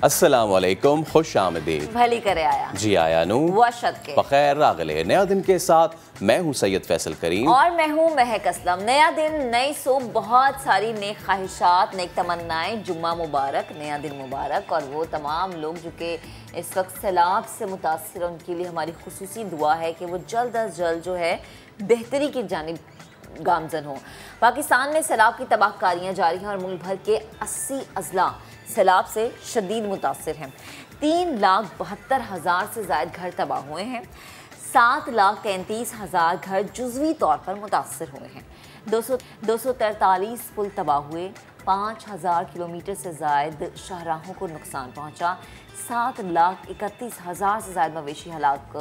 अस्सलामुअलैकुम, खुश आमदीद। भली करे आया जी आया नू वशत के बखैर रागले। नया दिन के साथ मैं हूँ सैयद फैसल करीम और मैं हूँ महक असलम। नया दिन, नई सुबह, बहुत सारी नेक ख्वाहिशात, नेक तमन्नाएं। जुम्मा मुबारक, नया दिन मुबारक। और वो तमाम लोग जो कि इस वक्त सैलाब से मुतासर, उनके लिए हमारी खुसूसी दुआ है कि वो जल्द अज जल्द जो है बेहतरी की जानिब गामजन हो। पाकिस्तान में सैलाब की तबाहकारियाँ जारी हैं और मुल्क भर के 80 अजला सैलाब से शदीद मुतासर हैं। 3,72,000 से ज़ायद घर तबाह हुए हैं। 7,33,000 घर जुज़वी तौर पर मुतासर हुए हैं। 243 पुल तबाह हुए। 5,000 किलोमीटर से ज़ायद शाहराहों को नुकसान पहुँचा। 7,31,000 से ज़ायद मवेशी हलाक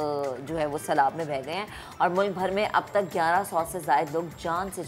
जो है वो सैलाब में बह गए हैं और मुल्क भर में अब तक 1100 से ज़ायद लोग जान से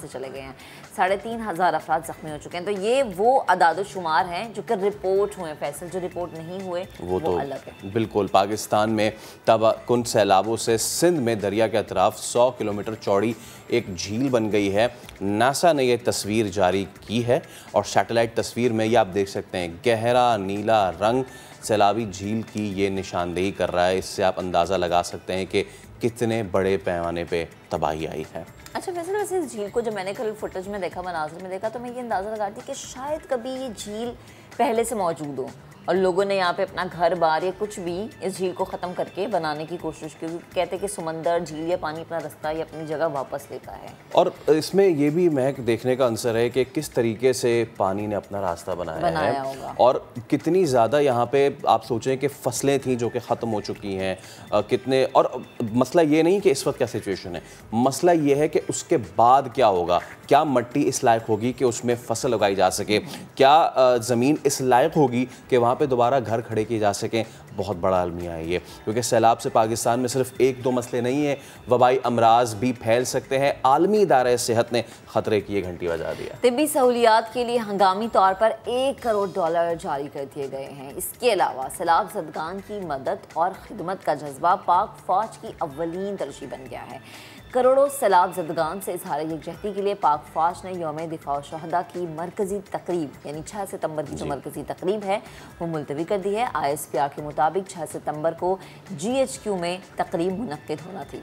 चले गए हैं। 3,500 अफराद ज़ख्मी हो चुके हैं। तो ये वो अदाद शुमार हैं जो कि रिपोर्ट हुए। फैसल जो रिपोर्ट नहीं हुए वो तो अलग है। बिल्कुल। पाकिस्तान में तबाहकुन सैलाबों से सिंध में दरिया के अतराफ 100 किलोमीटर चौड़ी एक झील बन गई है। नासा ने यह तस्वीर जारी की है और सैटेलाइट तस्वीर में ये आप देख सकते हैं, गहरा नीला रंग सैलाबी झील की ये निशानदेही कर रहा है। इससे आप अंदाज़ा लगा सकते हैं कि कितने बड़े पैमाने पे तबाही आई है। अच्छा, वैसे इस झील को जब मैंने कल फुटेज में देखा, मनाज़िर में देखा, तो मैं ये अंदाज़ा लगा थी कि शायद कभी ये झील पहले से मौजूद हो और लोगों ने यहाँ पे अपना घर बार या कुछ भी इस झील को ख़त्म करके बनाने की कोशिश की। कहते कि समंदर, झील या पानी अपना रास्ता या अपनी जगह वापस लेता है। और इसमें ये भी महक देखने का अंसर है कि किस तरीके से पानी ने अपना रास्ता बनाया है होगा। और कितनी ज़्यादा यहाँ पे आप सोचें कि फसलें थी जो कि ख़त्म हो चुकी हैं। कितने, और मसला ये नहीं कि इस वक्त क्या सिचुएशन है, मसला ये है कि उसके बाद क्या होगा। क्या मिट्टी इस लायक होगी कि उसमें फसल उगाई जा सके? क्या ज़मीन इस लायक होगी कि वहाँ पे दोबारा घर खड़े किए जा सकें? बहुत बड़ा अलमिया है ये, क्योंकि सैलाब से पाकिस्तान में सिर्फ 1-2 मसले नहीं हैं, वबाई अमराज भी फैल सकते हैं। आलमी इदारा सेहत ने खतरे की ये घंटी बजा दिया। तिब्बी सहूलियात के लिए हंगामी तौर पर $1 करोड़ जारी कर दिए गए हैं। इसके अलावा सैलाब ज़दगान की मदद और खिदमत का जज्बा पाक फौज की अव्वलीन तरजीह बन गया है। करोड़ों सैलाब ज़दगान से इज़हार यकजहती के लिए पाक फौज ने यौम दिफा शहदा की मरकज़ी तकरीब यानी 6 सितंबर की जो मरकज़ी तकरीब है वो मुलतवी कर दी है। ISPR के मुताबिक 6 सितंबर को GHQ में तकरीब मुनक्किद होना थी।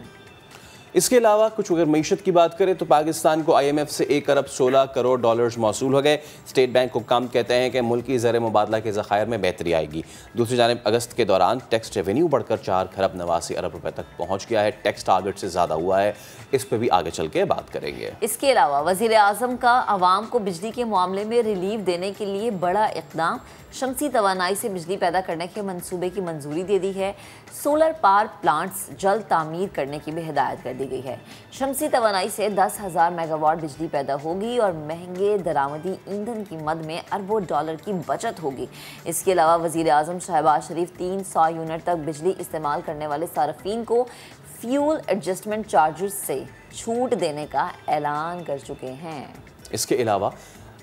इसके अलावा कुछ अगर मईशत की बात करें तो पाकिस्तान को IMF से 1 अरब 16 करोड़ डॉलर्स मौसूल हो गए। स्टेट बैंक हुक्काम कहते हैं कि मुल्की ज़र मुबादला के ज़खायर में बेहतरी आएगी। दूसरी जानिब अगस्त के दौरान टैक्स रेवेन्यू बढ़कर 4 खरब 89 अरब रुपए तक पहुँच गया है। टैक्स टारगेट से ज़्यादा हुआ है। इस पर भी आगे चल के बात करेंगे। इसके अलावा वज़ीर आज़म का आवाम को बिजली के मामले में रिलीफ देने के लिए बड़ा इक़दाम, शमसी तवानाई से बिजली पैदा करने के मंसूबे की मंजूरी दे दी है। सोलर पावर प्लांट्स जल्द तामीर करने की भी हिदायत कर दी गई है। शमसी तवानाई से 10,000 मेगावाट बिजली पैदा होगी और महंगे दरामदी ईंधन की मद में अरबों डॉलर की बचत होगी। इसके अलावा वज़ीर आज़म शहबाज शरीफ 300 यूनिट तक बिजली इस्तेमाल करने वाले सार्फिन को फ्यूल एडजस्टमेंट चार्जेस से छूट देने का ऐलान कर चुके हैं। इसके अलावा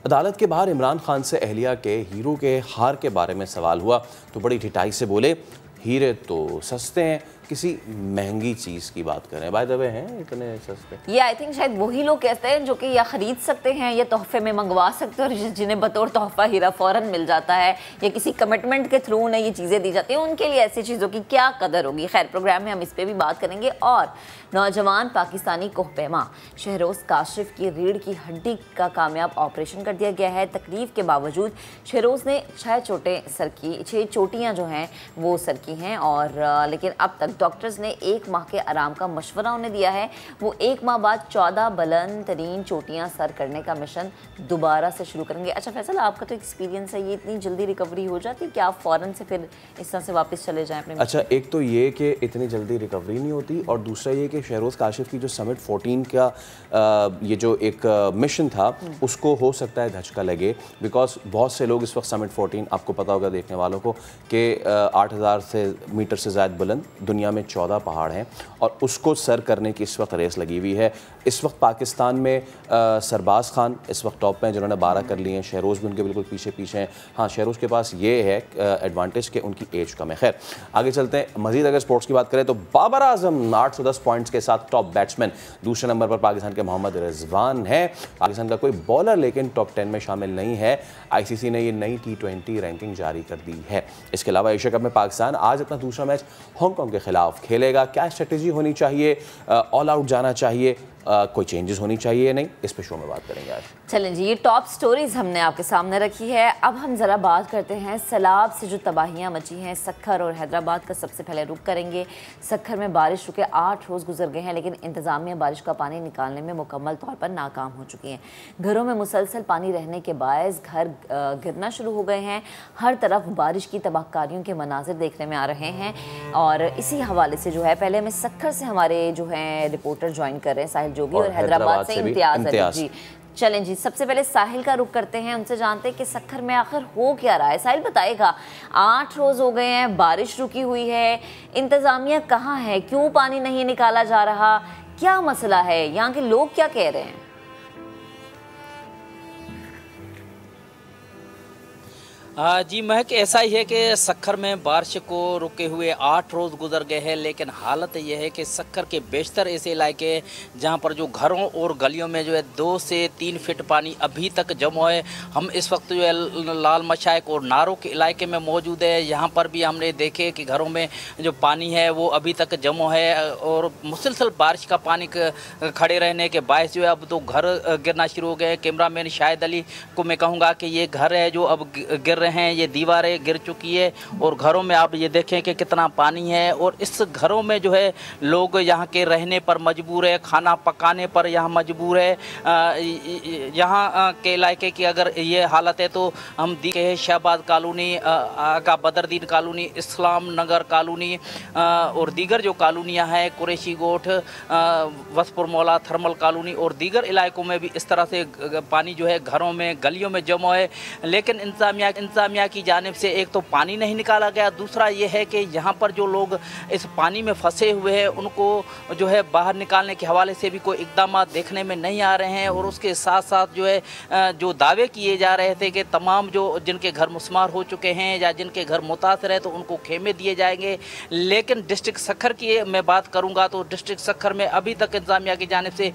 अदालत के बाहर इमरान खान से अहलिया के हीरो के हार के बारे में सवाल हुआ तो बड़ी ढिठाई से बोले, हीरे तो सस्ते हैं, किसी महंगी चीज़ की बात करें। बाय द वे हैं इतने सस्ते? ये आई थिंक शायद वही लोग कहते हैं जो कि या ख़रीद सकते हैं या तोहफे में मंगवा सकते हैं और जिन्हें बतौर तोहफा हीरा फ़ौरन मिल जाता है या किसी कमिटमेंट के थ्रू उन्हें ये चीज़ें दी जाती हैं, उनके लिए ऐसी चीज़ों की क्या कदर होगी। खैर, प्रोग्राम में हम इस पर भी बात करेंगे। और नौजवान पाकिस्तानी कोहपैमा शहरोज़ काशिफ की रीढ़ की हड्डी का कामयाब ऑपरेशन कर दिया गया है। तकलीफ के बावजूद शहरोज़ ने 6 चोटियाँ जो हैं वो सर की हैं और लेकिन अब तक डॉक्टर्स ने 1 माह के आराम का मशवरा उन्हें दिया है। वो 1 माह बाद 14 बुलंद तरीन चोटियाँ सर करने का मिशन दोबारा से शुरू करेंगे। अच्छा फैसल, आपका तो एक्सपीरियंस है, ये इतनी जल्दी रिकवरी हो जाती है? क्या आप फ़ौरन से फिर इस तरह से वापस चले जाएँ अपने? अच्छा, एक तो ये कि इतनी जल्दी रिकवरी नहीं होती और दूसरा ये कि शहरोज़ काशिफ की जो समिट 14 का ये जो एक मिशन था उसको हो सकता है धचका लगे, बिकॉज बहुत से लोग इस वक्त समिट 14, आपको पता होगा देखने वालों को, कि 8,000 मीटर से ज़्यादा बुलंद दुनिया दुनिया में 14 पहाड़ हैं और उसको सर करने की इस वक्त रेस लगी हुई है। इस वक्त पाकिस्तान में सरबाज खान इस वक्त टॉप पे हैं जिन्होंने 12 कर लिए हैं। शहरोज़ भी उनके बिल्कुल पीछे पीछे हैं। हाँ, शहरोज़ के पास ये है एडवांटेज कि उनकी एज कम है। खैर आगे चलते हैं। मज़ीद अगर स्पोर्ट्स की बात करें तो बाबर आजम 810 पॉइंट्स के साथ टॉप बैट्समैन। दूसरे नंबर पर पाकिस्तान के मोहम्मद रिजवान है। पाकिस्तान का कोई बॉलर लेकिन टॉप 10 में शामिल नहीं है। आईसीसी ने ये नई T20 रैंकिंग जारी कर दी है। इसके अलावा एशिया कप में पाकिस्तान आज अपना दूसरा मैच हांगकांग के खिलाफ खेलेगा। क्या स्ट्रेटेजी होनी चाहिए? ऑल आउट जाना चाहिए? कोई चेंजेस होनी चाहिए या नहीं? इस पे शो में बात करेंगे आज। चलें जी, ये टॉप स्टोरीज हमने आपके सामने रखी है। अब हम ज़रा बात करते हैं सैलाब से जो तबाहियां मची हैं सक्खर और हैदराबाद का। सबसे पहले रुक करेंगे सक्खर में। बारिश रुके 8 रोज़ गुजर गए हैं लेकिन इंतज़ामिया बारिश का पानी निकालने में मुकम्मल तौर पर नाकाम हो चुकी हैं। घरों में मुसलसल पानी रहने के बायस घर गिरना शुरू हो गए हैं। हर तरफ बारिश की तबाहकारियों के मनाजिर देखने में आ रहे हैं और इसी हवाले से जो है पहले हमें सक्खर से हमारे जो हैं रिपोर्टर ज्वाइन कर रहे हैं साहिल जोगी और हैदराबाद से इम्तियाज जी। चलें जी, सबसे पहले साहिल का रुख करते हैं, उनसे जानते हैं कि सक्खर में आखिर हो क्या रहा है। साहिल बताएगा, 8 रोज़ हो गए हैं, बारिश रुकी हुई है, इंतज़ामिया कहाँ है, क्यों पानी नहीं निकाला जा रहा, क्या मसला है, यहाँ के लोग क्या कह रहे हैं? जी महक, ऐसा ही है कि सक्खर में बारिश को रुके हुए 8 रोज़ गुजर गए हैं लेकिन हालत यह है कि सक्खर के बेशतर ऐसे इलाके जहां पर जो घरों और गलियों में जो है 2 से 3 फीट पानी अभी तक जमा है। हम इस वक्त जो है लाल मशाइक और नारों के इलाके में मौजूद है। यहाँ पर भी हमने देखे कि घरों में जो पानी है वो अभी तक जमा है और मुसलसल बारिश का पानी खड़े रहने के बायस जो है अब तो घर गिरना शुरू हो गए। कैमरामैन शाहिद अली को मैं कहूँगा कि ये घर है जो अब गिर हैं, ये दीवारें गिर चुकी है और घरों में आप ये देखें कि कितना पानी है और इस घरों में जो है लोग यहाँ के रहने पर मजबूर है, खाना पकाने पर यहाँ मजबूर है। यहाँ के इलाके की अगर ये हालत है तो हम देखे हैं शहबाज कॉलोनी, आगा बदरुद्दीन कॉलोनी, इस्लाम नगर कॉलोनी और दीगर जो कॉलोनियाँ हैं, कुरैशी गोठ, वसपुर मौला, थर्मल कॉलोनी और दीगर इलाकों में भी इस तरह से पानी जो है घरों में गलियों में जमा है। लेकिन इंतज़ामिया की जानिब से एक तो पानी नहीं निकाला गया, दूसरा ये है कि यहाँ पर जो लोग इस पानी में फंसे हुए हैं उनको जो है बाहर निकालने के हवाले से भी कोई इक़दाम देखने में नहीं आ रहे हैं। और उसके साथ साथ जो है जो दावे किए जा रहे थे कि तमाम जो जिनके घर मुस्मार हो चुके हैं या जिनके घर मुतासर है तो उनको खेमे दिए जाएंगे। लेकिन डिस्ट्रिक्ट सक्खर की मैं बात करूँगा तो डिस्ट्रिक्ट सक्खर में अभी तक इंतज़ामिया की जानिब से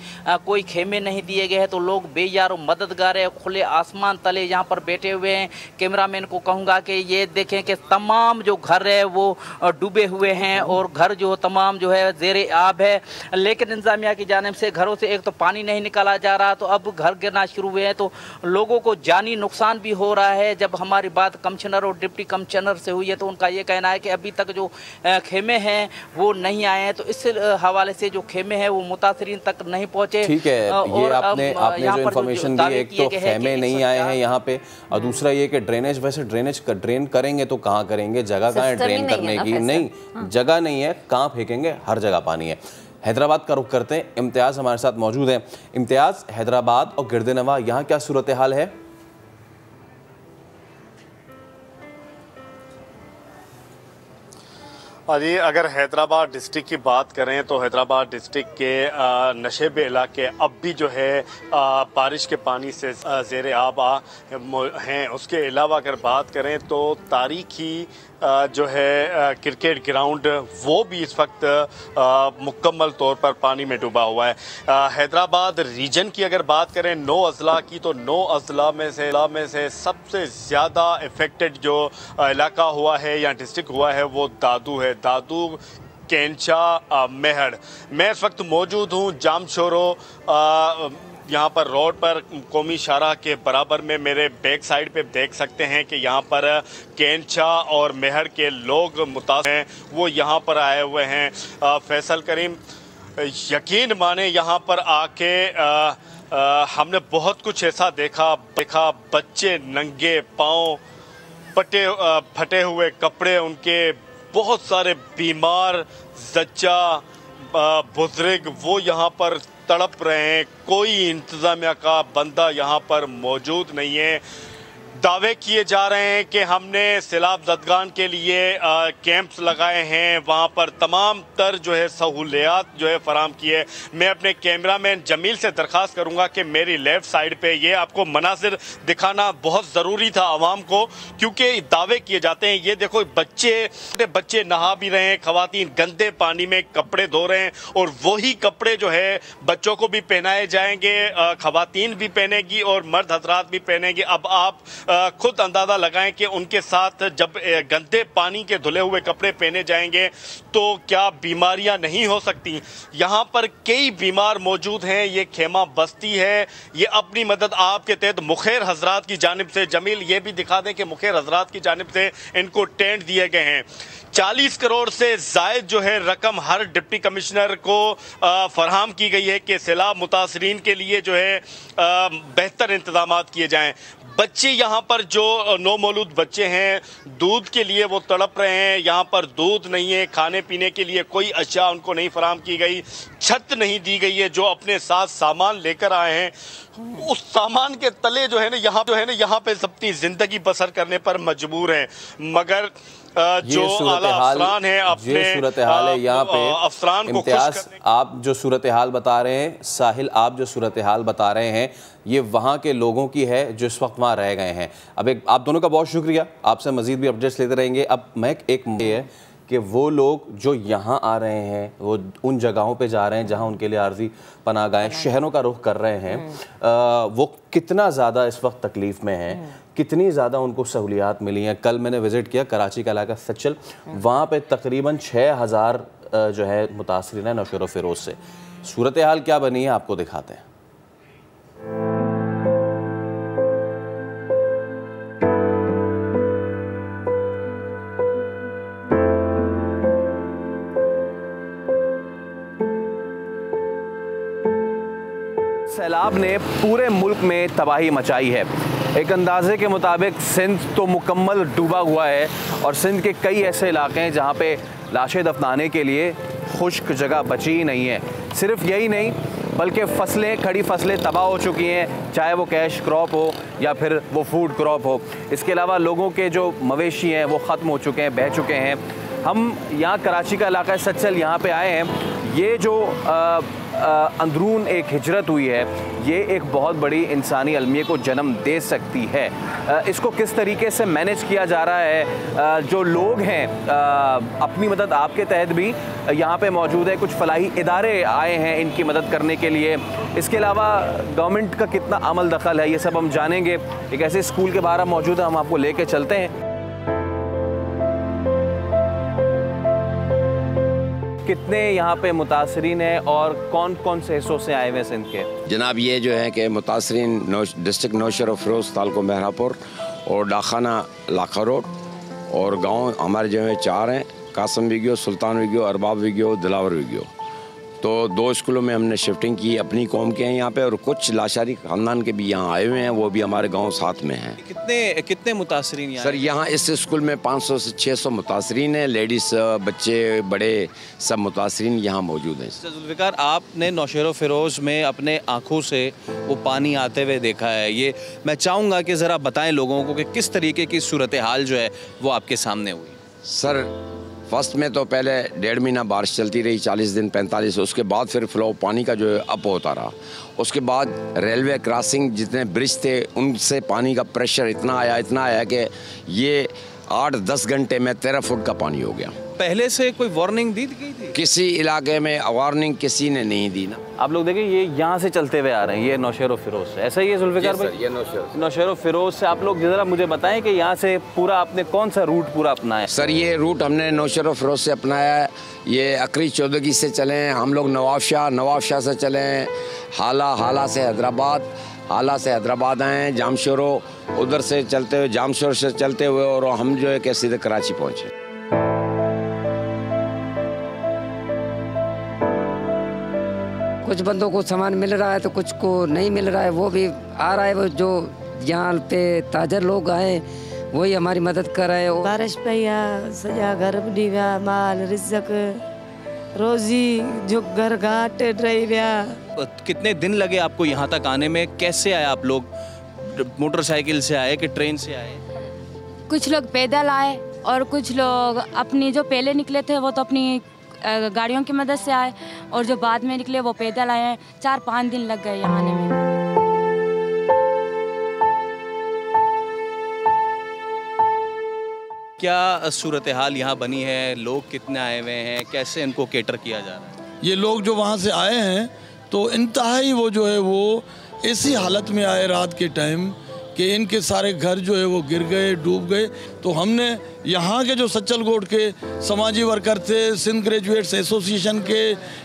कोई खेमे नहीं दिए गए हैं। तो लोग बेयार मददगार है, खुले आसमान तले यहाँ पर बैठे हुए हैं। कैमरामैन को कहूँगा कि ये देखें कि तमाम जो घर है वो डूबे हुए हैं और घर जो तमाम जो है ज़ेरे आब है। लेकिन इंतज़ामिया की जानिब से घरों से एक तो पानी नहीं निकाला जा रहा तो अब घर गिरना शुरू हुए हैं तो लोगों को जानी नुकसान भी हो रहा है। जब हमारी बात कमिश्नर और डिप्टी कमिश्नर से हुई है तो उनका ये कहना है कि अभी तक जो खेमे हैं वो नहीं आए हैं। तो इस हवाले से जो खेमे हैं वो मुतासरीन तक नहीं पहुँचे। ठीक है, ये आपने जो इन्फॉर्मेशन दी, एक तो खेमे नहीं आए हैं यहाँ पे और दूसरा ये कि ड्रेनेज, वैसे ड्रेन करेंगे तो कहाँ करेंगे, जगह कहाँ है ड्रेन करने की? नहीं, जगह नहीं है, कहाँ फेंकेंगे, हर जगह पानी है। हैदराबाद का रुख करते हैं, इम्तियाज़ हमारे साथ मौजूद है। इम्तियाज़, हैदराबाद और गिरदनवा यहाँ क्या सूरत हाल है? जी, अगर हैदराबाद डिस्ट्रिक्ट की बात करें तो हैदराबाद डिस्ट्रिक्ट के नशेबे इलाके अब भी जो है बारिश के पानी से ज़ेरे आब हैं। उसके अलावा अगर बात करें तो तारीखी जो है क्रिकेट ग्राउंड वो भी इस वक्त मुकम्मल तौर पर पानी में डूबा हुआ है। हैदराबाद रीजन की अगर बात करें 9 अजला की तो 9 अजला में से सबसे ज़्यादा इफ़ेक्टेड जो इलाका हुआ है या डिस्ट्रिक्ट हुआ है वो दादू है। दादू, केंचा, मेहड़। मैं इस वक्त मौजूद हूँ जामशोरो यहाँ पर रोड पर कौमी शाहराह के बराबर में। मेरे बैक साइड पे देख सकते हैं कि यहाँ पर केंचा और मेहड़ के लोग मुतासिर हैं, वो यहाँ पर आए हुए हैं। फैसल करीम, यकीन माने यहाँ पर आके हमने बहुत कुछ ऐसा देखा। बच्चे नंगे पाँव, फटे हुए कपड़े उनके, बहुत सारे बीमार, जच्चा, बुजुर्ग वो यहाँ पर तड़प रहे हैं। कोई इंतज़ामिया का बंदा यहाँ पर मौजूद नहीं है। दावे किए जा रहे हैं कि हमने सैलाब ज़दगान के लिए कैंप्स लगाए हैं, वहाँ पर तमाम तर जो है सहूलियात जो है फराम की है। मैं अपने कैमरामैन जमील से दरख्वास्त करूँगा कि मेरी लेफ़्ट साइड पे ये आपको मनासिर दिखाना बहुत ज़रूरी था आवाम को, क्योंकि दावे किए जाते हैं। ये देखो बच्चे नहा भी रहे हैं, ख़वातीन गंदे पानी में कपड़े धो रहे हैं और वही कपड़े जो है बच्चों को भी पहनाए जाएंगे, ख़वातीन भी पहनेगी और मर्द हजरात भी पहनेंगे। अब आप खुद अंदाजा लगाएं कि उनके साथ जब गंदे पानी के धुले हुए कपड़े पहने जाएंगे तो क्या बीमारियां नहीं हो सकती। यहाँ पर कई बीमार मौजूद हैं। ये खेमा बस्ती है, ये अपनी मदद आपके तहत मुखैर हजरात की जानिब से, जमील ये भी दिखा दें कि मुखैर हजरात की जानिब से इनको टेंट दिए गए हैं। 40 करोड़ से जायद जो है रकम हर डिप्टी कमिश्नर को फराहम की गई है कि सैलाब मुतासरीन के लिए जो है बेहतर इंतजाम किए जाएं। बच्चे यहाँ पर जो नौमौलूद बच्चे हैं दूध के लिए वो तड़प रहे हैं। यहाँ पर दूध नहीं है, खाने पीने के लिए कोई अशिया उनको नहीं फराहम की गई, छत नहीं दी गई है। जो अपने साथ सामान लेकर आए हैं उस सामान के तले जो है ना यहाँ पे अपनी ज़िंदगी बसर करने पर मजबूर हैं। मगर जो आला अफसरान है अपने सूरत हाल है यहाँ पे अफसरान को इम्तियाज, आप जो सूरत हाल बता रहे हैं, साहिल आप जो सूरत हाल बता रहे हैं, ये वहाँ के लोगों की है जो इस वक्त वहाँ रह गए हैं। अब आप दोनों का बहुत शुक्रिया, आपसे मज़ीद भी अपडेट्स लेते रहेंगे। अब मैं एक ये है कि वो लोग जो यहाँ आ रहे हैं वो उन जगहों पे जा रहे हैं जहाँ उनके लिए आर्जी पनाहगाहें, शहरों का रुख कर रहे हैं, वो कितना ज़्यादा इस वक्त तकलीफ़ में हैं, कितनी ज़्यादा उनको सहूलियात मिली हैं। कल मैंने विज़िट किया कराची का इलाका सचल, वहाँ पे तकरीबन 6000 जो है मुतासरीन है नौशेरो फ़िरोज़ से। सूरत हाल क्या बनी है आपको दिखाते हैं। सैलाब ने पूरे मुल्क में तबाही मचाई है। एक अंदाजे के मुताबिक सिंध तो मुकम्मल डूबा हुआ है और सिंध के कई ऐसे इलाके हैं जहाँ पे लाशें दफनाने के लिए खुश्क जगह बची ही नहीं है। सिर्फ यही नहीं बल्कि फसलें, खड़ी फसलें तबाह हो चुकी हैं, चाहे वो कैश क्रॉप हो या फिर वो फूड क्रॉप हो। इसके अलावा लोगों के जो मवेशी हैं वो ख़त्म हो चुके हैं, बह चुके हैं। हम यहाँ कराची का इलाका सचल यहाँ पे आए हैं। ये जो अंदरून एक हिजरत हुई है, ये एक बहुत बड़ी इंसानी अलमिये को जन्म दे सकती है। इसको किस तरीके से मैनेज किया जा रहा है, जो लोग हैं अपनी मदद आपके तहत भी यहाँ पे मौजूद है, कुछ फलाही इदारे आए हैं इनकी मदद करने के लिए। इसके अलावा गवर्नमेंट का कितना अमल दखल है ये सब हम जानेंगे। एक ऐसे स्कूल के बाहर हम मौजूद हैं, हम आपको लेके चलते हैं। कितने यहाँ पे मुतासरीन हैं और कौन कौन से हिस्सों से आए हुए सिंध के? जनाब ये जो है कि मुतासरीन डिस्ट्रिक्ट नौशेरो फ़िरोज़, तालुक़ो महरापुर और डाखाना लाखा रोड और गांव हमारे जो है 4 हैं, कासम विगियो, सुल्तान विगियो, अरबाब विगियो, दिलावर विगियो। तो 2 स्कूलों में हमने शिफ्टिंग की, अपनी कौम के हैं यहाँ पे और कुछ लाशारी ख़ानदान के भी यहाँ आए हुए हैं, वो भी हमारे गांव साथ में हैं। कितने मुतासरीन यहाँ? सर यहाँ इस स्कूल में 500 से 600 मुतासरीन हैं, लेडीज़, बच्चे, बड़े सब मुतासरीन यहाँ मौजूद हैं। जुल्फ़िकार, आपने नौशेरो फ़िरोज़ में अपने आँखों से वो पानी आते हुए देखा है, ये मैं चाहूँगा कि ज़रा बताएँ लोगों को कि किस तरीके की सूरत हाल जो है वो आपके सामने हुई। सर फर्स्ट में तो पहले 1.5 महीना बारिश चलती रही, 40 दिन 45, उसके बाद फिर फ्लो पानी का जो है अप होता रहा। उसके बाद रेलवे क्रॉसिंग जितने ब्रिज थे उनसे पानी का प्रेशर इतना आया कि ये 8-10 घंटे में 13 फुट का पानी हो गया। पहले से कोई वार्निंग दी गई थी? किसी इलाके में वार्निंग किसी ने नहीं दी ना। आप लोग देखें ये यहाँ से चलते हुए आ रहे हैं, ये नौशेरो फ़िरोज़ से, ऐसा ही है जुल्फ़िकार भाई? ये नौशेरो फ़िरोज़ से आप लोग ज़रा मुझे बताएं कि यहाँ से पूरा आपने कौन सा रूट पूरा अपनाया? सर ये रूट हमने नौशेरो फ़िरोज़ से अपनाया है। ये अकरी चौदगी से चलें हम लोग, नवाबशाह से चलें, हाला से हैदराबाद, हाला से हैदराबाद आए, जामशोरो उधर से चलते हुए, जामशोर से चलते हुए और हम जो है कि सीधे कराची पहुँचे। कुछ बंदों को सामान मिल रहा है तो कुछ को नहीं मिल रहा है, वो भी आ रहा है। वो जो यहाँ पे ताजर लोग आए वही हमारी मदद कर रहे हैं। बारिश पया सजा घर बुडी विया, माल रिज़्क रोजी जो घर घाट रही विया। कितने दिन लगे आपको यहाँ तक आने में? कैसे आए आप लोग? मोटरसाइकिल से आए कि ट्रेन से आए? कुछ लोग पैदल आए और कुछ लोग अपनी जो पहले निकले थे वो तो अपनी गाड़ियों की मदद से आए, और जो बाद में निकले वो पैदल आए हैं। 4-5 दिन लग गए यहाँ आने में। क्या सूरत हाल यहाँ बनी है? लोग कितने आए हुए हैं? कैसे इनको केटर किया जा रहा है? ये लोग जो वहाँ से आए हैं तो इंतहाई वो जो है वो ऐसी हालत में आए रात के टाइम कि इनके सारे घर जो है वो गिर गए, डूब गए। तो हमने यहाँ के जो सच्चलकोट के समाजी वर्कर थे, सिंध ग्रेजुएट्स एसोसिएशन के,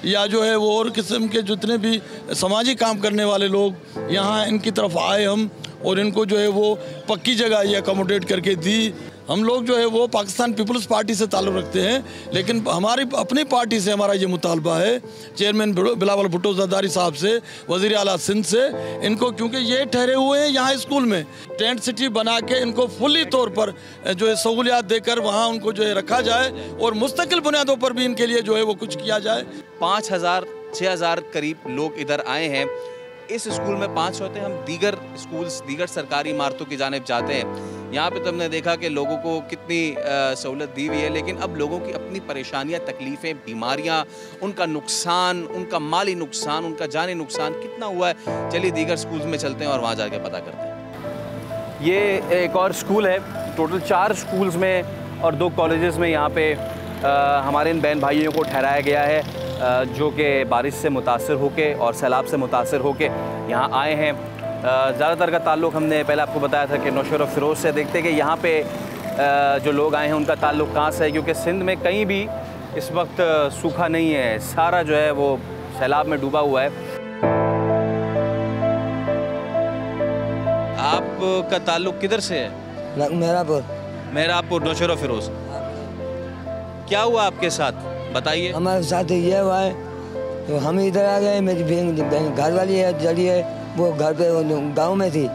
या जो है वो और किस्म के जितने भी समाजी काम करने वाले लोग यहाँ इनकी तरफ आए हम, और इनको जो है वो पक्की जगह ये अकोमोडेट करके दी। हम लोग जो है वो पाकिस्तान पीपल्स पार्टी से ताल्लुक़ रखते हैं, लेकिन हमारी अपनी पार्टी से हमारा ये मुतालबा है चेयरमैन बिलावल भुट्टो ज़रदारी साहब से, वज़ीर आला सिंध से, इनको क्योंकि ये ठहरे हुए हैं यहाँ स्कूल में, टेंट सिटी बना के इनको फुली तौर पर जो है सहूलियात देकर वहाँ उनको जो है रखा जाए, और मुस्तकिल बुनियादों पर भी इनके लिए जो है वो कुछ किया जाए। 5,000-6,000 करीब लोग इधर आए हैं। इस स्कूल में 5 होते हैं। हम दीगर स्कूल्स, दीगर सरकारी इमारतों की जानिब जाते हैं। यहाँ पे तो हमने देखा कि लोगों को कितनी सहूलत दी हुई है, लेकिन अब लोगों की अपनी परेशानियाँ, तकलीफ़ें, बीमारियाँ, उनका नुकसान, उनका माली नुकसान, उनका जानी नुकसान कितना हुआ है। चलिए दीगर स्कूल्स में चलते हैं और वहाँ जाके पता करते हैं। ये एक और स्कूल है। टोटल 4 स्कूल्स में और 2 कॉलेजेस में यहाँ पे हमारे इन बहन भाइयों को ठहराया गया है, जो कि बारिश से मुतासर होके और सैलाब से मुतासर होके यहाँ आए हैं। ज़्यादातर का ताल्लुक़ हमने पहले आपको बताया था कि नौशेरा फ़िरोज़ से। देखते हैं कि यहाँ पे जो लोग आए हैं उनका ताल्लुक़ कहाँ से है, क्योंकि सिंध में कहीं भी इस वक्त सूखा नहीं है, सारा जो है वो सैलाब में डूबा हुआ है। आपका ताल्लुक़ किधर से है? मेहरापुर, नौशेरा फ़िरोज़। क्या हुआ आपके साथ, बताइए। हमारे साथ ये हुआ है, तो हम इधर आ गए। मेरी बहन घर वाली है, जड़ी है, वो घर पे गांव में थी,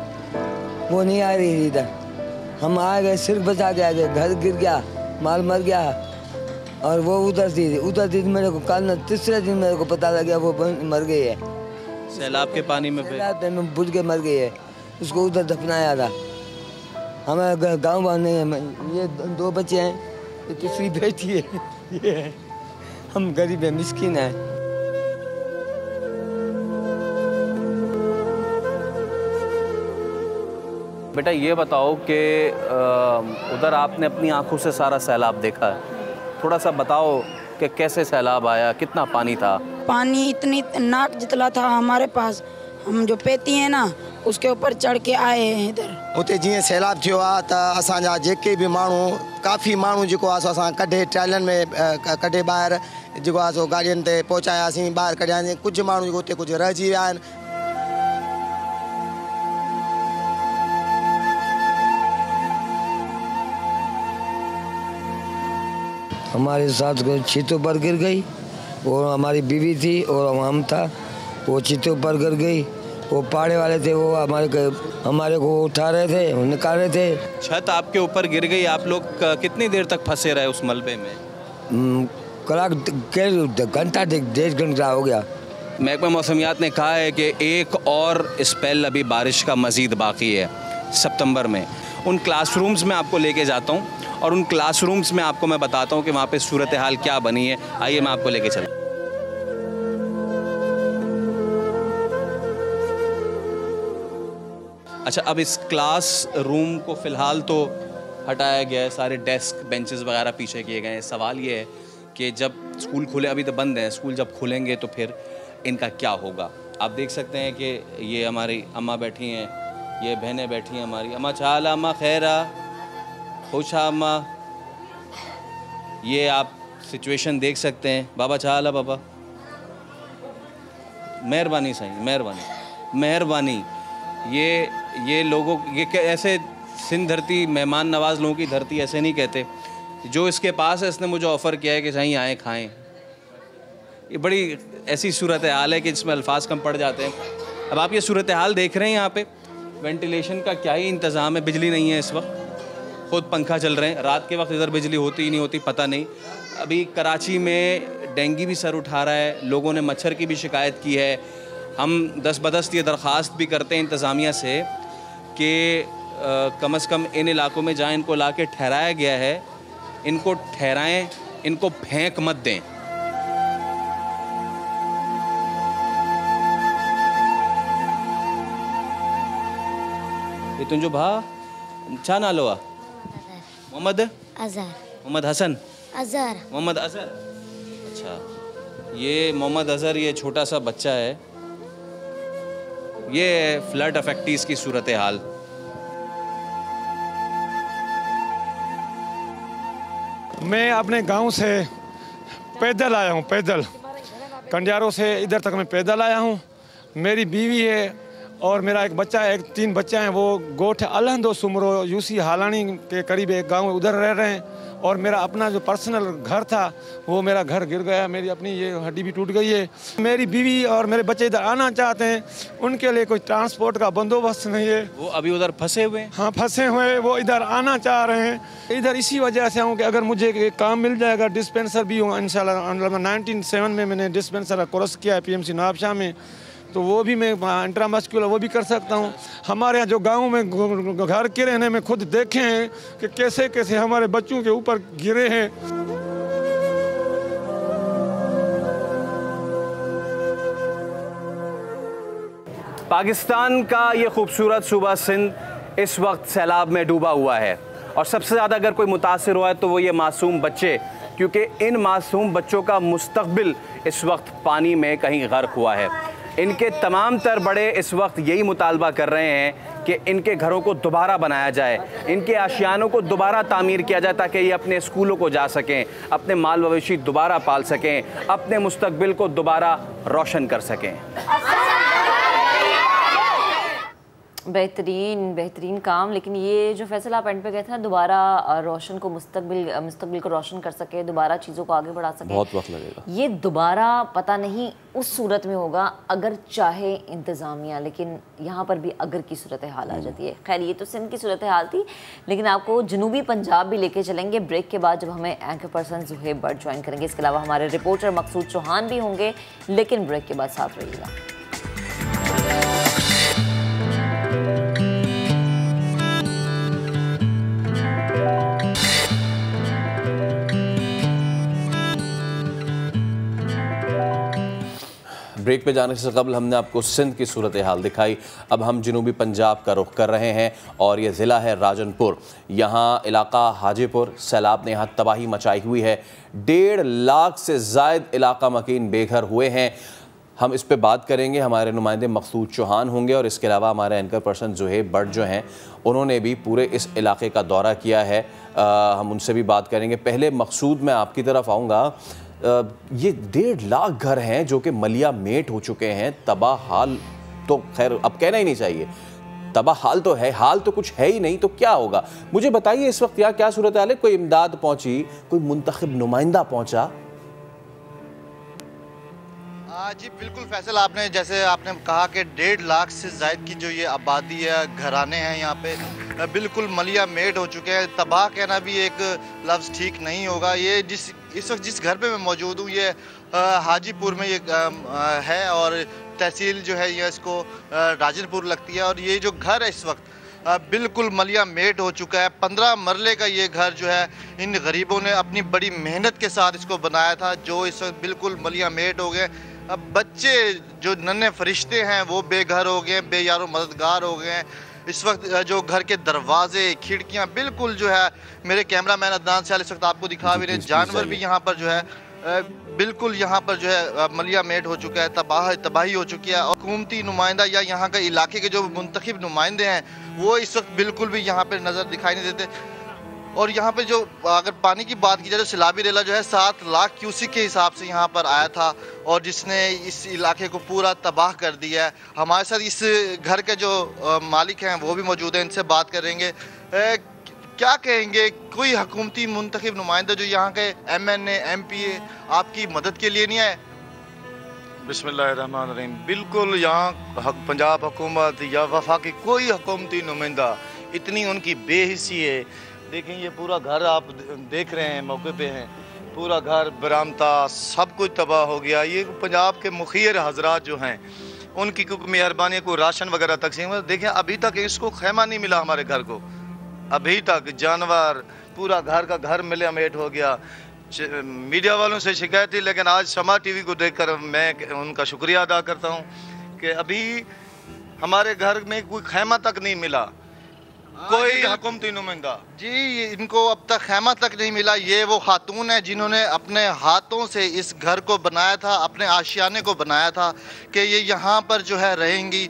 वो नहीं आ रही थी इधर। हम आ गए, सिर्फ बचा के आ गए, घर गिर गया, माल मर गया, और वो उतरती थी मेरे को कल 3रे दिन मेरे को पता लग गया वो मर गई है। सैलाब के पानी में बुझ के मर गई है, उसको उधर दफनाया था। हमारे गाँव वाले नहीं है, ये 2 बच्चे हैं, ये 3री बेटी है, ये हम गरीब है, मिस्किन है। बेटा ये बताओ कि उधर आपने अपनी आंखों से सारा सैलाब देखा है, थोड़ा सा बताओ कि कैसे सैलाब आया, कितना पानी था? पानी इतनी नाक जितना था हमारे पास, हम जो पेती हैं ना उसके ऊपर चढ़ के आए हैं इधर। उते जी सैलाब थियो आहे त असांजा जेके भी माण्हू, काफ़ी माण्हू जेको आहे असां कढे ट्रेलनि में कढे ॿाहिरि जेको आहे सो गाॾियुनि ते पहुचायासीं, ॿाहिरि कढियासीं। कुझु माण्हू जेको उते कुझु रहिजी विया आहिनि। हमारे साथ को छीतों पर गिर गई, और हमारी बीवी थी और हम था, वो छीतों पर गिर गई। वो पाड़े वाले थे, वो हमारे को उठा रहे थे, निकाल रहे थे। छत आपके ऊपर गिर गई, आप लोग कितनी देर तक फंसे रहे उस मलबे में? घंटा 1.5 घंटा हो गया। महकमा मौसमियात ने कहा है कि एक और स्पेल अभी बारिश का मज़ीद बाकी है सितंबर में। उन क्लासरूम्स में आपको लेके जाता हूँ, और उन क्लासरूम्स में आपको मैं बताता हूँ कि वहाँ पे सूरत हाल क्या बनी है। आइए मैं आपको लेके चलूँ। अच्छा, अब इस क्लास रूम को फ़िलहाल तो हटाया गया है, सारे डेस्क बेंचेस वगैरह पीछे किए गए हैं। सवाल ये है कि जब स्कूल खुले, अभी तो बंद हैं स्कूल, जब खुलेंगे तो फिर इनका क्या होगा? आप देख सकते हैं कि ये हमारी अम्मा बैठी हैं, ये बहनें बैठी हैं हमारी। अम्मा चाल, अम्मा खैरा, खुश अम्मा। ये आप सिचुएशन देख सकते हैं। बाबा चाल, बाबा मेहरबानी, सही मेहरबानी। ये लोगों, ये ऐसे सिंध धरती, मेहमान नवाज लोगों की धरती ऐसे नहीं कहते। जो इसके पास है इसने मुझे ऑफ़र किया है कि सही आएँ खाएं। ये बड़ी ऐसी सूरत हाल है कि जिसमें अल्फाज कम पड़ जाते हैं। अब आप ये सूरत हाल देख रहे हैं, यहाँ पे वेंटिलेशन का क्या ही इंतज़ाम है। बिजली नहीं है इस वक्त, खुद पंखा चल रहे हैं। रात के वक्त इधर बिजली होती ही नहीं होती, पता नहीं। अभी कराची में डेंगू भी सर उठा रहा है, लोगों ने मच्छर की भी शिकायत की है। हम दस्तबदस्त ये दरख्वास्त भी करते हैं इंतज़ामिया से कि कम से कम इन इलाकों में जहाँ इनको ला के ठहराया गया है, इनको ठहराएं, इनको फेंक मत दें। ये तुम जो भा छा नालो आ? मोहम्मद अजहर, मोहम्मद हसन, अजहर, मोहम्मद अजहर। अच्छा, ये मोहम्मद अजहर, ये छोटा सा बच्चा है। ये फ्लड अफेक्टीज की सूरत हाल। मैं अपने गांव से पैदल आया हूँ, पैदल कंडियारों से इधर तक मैं पैदल आया हूँ। मेरी बीवी है और मेरा एक बच्चा है, 3 बच्चे हैं। वो गोठ अलहंदो सुमरो यूसी हालानी के करीब एक गांव उधर रह रहे हैं। और मेरा अपना जो पर्सनल घर था वो मेरा घर गिर गया, मेरी अपनी ये हड्डी भी टूट गई है। मेरी बीवी और मेरे बच्चे इधर आना चाहते हैं, उनके लिए कोई ट्रांसपोर्ट का बंदोबस्त नहीं है। वो अभी उधर फंसे हुए हैं? हाँ, फंसे हुए, वो इधर आना चाह रहे हैं। इधर इसी वजह से हूँ कि अगर मुझे एक काम मिल जाएगा, डिस्पेंसर भी हूँ इंशाल्लाह। 1907 में मैंने डिस्पेंसर का कोर्स किया है PMC नवाबशाह में, तो वो भी मैं इंट्रामस्कुलर वो भी कर सकता हूँ। हमारे यहाँ जो गाँव में घर के रहने में खुद देखे हैं कि कैसे कैसे हमारे बच्चों के ऊपर गिरे हैं। पाकिस्तान का ये खूबसूरत सूबा सिंध इस वक्त सैलाब में डूबा हुआ है और सबसे ज़्यादा अगर कोई मुतासिर हुआ है तो वो ये मासूम बच्चे, क्योंकि इन मासूम बच्चों का मुस्तकबिल इस वक्त पानी में कहीं गर्क हुआ है। इनके तमाम तर बड़े इस वक्त यही मुतालबा कर रहे हैं कि इनके घरों को दोबारा बनाया जाए, इनके आशियानों को दोबारा तामीर किया जाए ताकि ये अपने स्कूलों को जा सकें, अपने माल मवेशी दोबारा पाल सकें, अपने मुस्तकबिल को दोबारा रोशन कर सकें। बेहतरीन काम। लेकिन ये जो फैसला आप एंड पे गए थे ना, दोबारा रोशन को मुस्तकबिल को रोशन कर सके, दोबारा चीज़ों को आगे बढ़ा सके, बहुत वक्त लगेगा। ये दोबारा पता नहीं उस सूरत में होगा अगर चाहे इंतज़ामिया, लेकिन यहाँ पर भी अगर की सूरत हाल आ जाती है। खैर, ये तो सिंध की सूरत हाल थी, लेकिन आपको जनूबी पंजाब भी लेके चलेंगे ब्रेक के बाद, जब हमें anchor person Zuhaib but join करेंगे। इसके अलावा हमारे रिपोर्टर मकसूद चौहान भी होंगे, लेकिन ब्रेक के बाद साथ रहिएगा। ब्रेक पे जाने से कबल हमने आपको सिंध की सूरत हाल दिखाई। अब हम जनूबी पंजाब का रुख कर रहे हैं और ये ज़िला है राजनपुर। यहाँ इलाका हाजीपुर, सैलाब ने यहाँ तबाही मचाई हुई है। 1.5 लाख से ज़ायद इलाका मकीन बेघर हुए हैं। हम इस पे बात करेंगे, हमारे नुमाइंदे मकसूद चौहान होंगे और इसके अलावा हमारे एंकर पर्सन ज़ुहैब बट जो हैं उन्होंने भी पूरे इस इलाके का दौरा किया है। हम उनसे भी बात करेंगे। पहले मकसूद, मैं आपकी तरफ आऊँगा। ये 1.5 लाख घर हैं जो कि मलिया मेट हो चुके हैं। तबाह हाल तो खैर अब कहना ही नहीं चाहिए, तबाह हाल तो है, हाल तो कुछ है ही नहीं, तो क्या होगा? मुझे बताइए इस वक्त क्या सूरत हाल है? कोई इमदाद पहुंची, कोई मुंतखब नुमाइंदा पहुंचा? जी बिल्कुल फैसल, आपने जैसे आपने कहा कि 1.5 लाख से ज़ायद की जो ये आबादी है, घराने हैं यहाँ पे बिल्कुल मलिया मेट हो चुके हैं। तबाह कहना भी एक लफ्ज़ ठीक नहीं होगा। ये इस वक्त जिस घर पे मैं मौजूद हूँ ये हाजीपुर में ये है और तहसील जो है ये इसको राजनपुर लगती है। और ये जो घर है इस वक्त बिल्कुल मलिया मेट हो चुका है। 15 मरले का ये घर जो है इन गरीबों ने अपनी बड़ी मेहनत के साथ इसको बनाया था, जो इस वक्त बिल्कुल मलिया मेट हो गए। अब बच्चे जो नन्हे फरिश्ते हैं वो बेघर हो गए, बेयारो मददगार हो गए हैं। इस वक्त जो घर के दरवाजे खिड़कियां बिल्कुल जो है, मेरे कैमरामैन अदनान से इस वक्त आपको दिखा भी रहे, जानवर भी यहाँ पर जो है बिल्कुल यहाँ पर जो है मलिया मेट हो चुका है, तबाही हो चुकी है। और हुकूमती नुमाइंदा या यहाँ के इलाके के जो मुंतखब नुमाइंदे हैं वो इस वक्त बिल्कुल भी यहाँ पर नज़र दिखाई नहीं देते। और यहाँ पे जो अगर पानी की बात की जाए तो सैलाबी रेला जो है 7 लाख क्यूसिक के हिसाब से यहाँ पर आया था और जिसने इस इलाके को पूरा तबाह कर दिया है। हमारे साथ इस घर के जो मालिक हैं वो भी मौजूद हैं, इनसे बात करेंगे। क्या कहेंगे, कोई हुकूमती मुंतखब नुमाइंदा जो यहाँ के MNA MPA आपकी मदद के लिए नहीं आए? बिस्मिल्लाहिर्रहमानिर्रहीम। बिल्कुल यहाँ पंजाब हुकूमत या वफाकी कोई हुकूमती नुमाइंदा, इतनी उनकी बेहिसी है। देखें ये पूरा घर आप देख रहे हैं, मौके पे हैं, पूरा घर बरामदा सब कुछ तबाह हो गया। ये पंजाब के मुखियर हजरात जो हैं उनकी कोई मेहरबानी, कोई राशन वगैरह तकसीम हुआ। देखें अभी तक इसको खैमा नहीं मिला हमारे घर को, अभी तक जानवर पूरा घर का घर मिले अमेट हो गया। मीडिया वालों से शिकायत थी, लेकिन आज शमा टीवी को देखकर मैं उनका शुक्रिया अदा करता हूँ कि अभी हमारे घर में कोई खैमा तक नहीं मिला, कोई हुकूमती नुमाइंदा जी, इनको अब तक खैमा तक नहीं मिला। ये वो खातून है जिन्होंने अपने हाथों से इस घर को बनाया था, अपने आशियाने को बनाया था कि ये यहाँ पर जो है रहेंगी।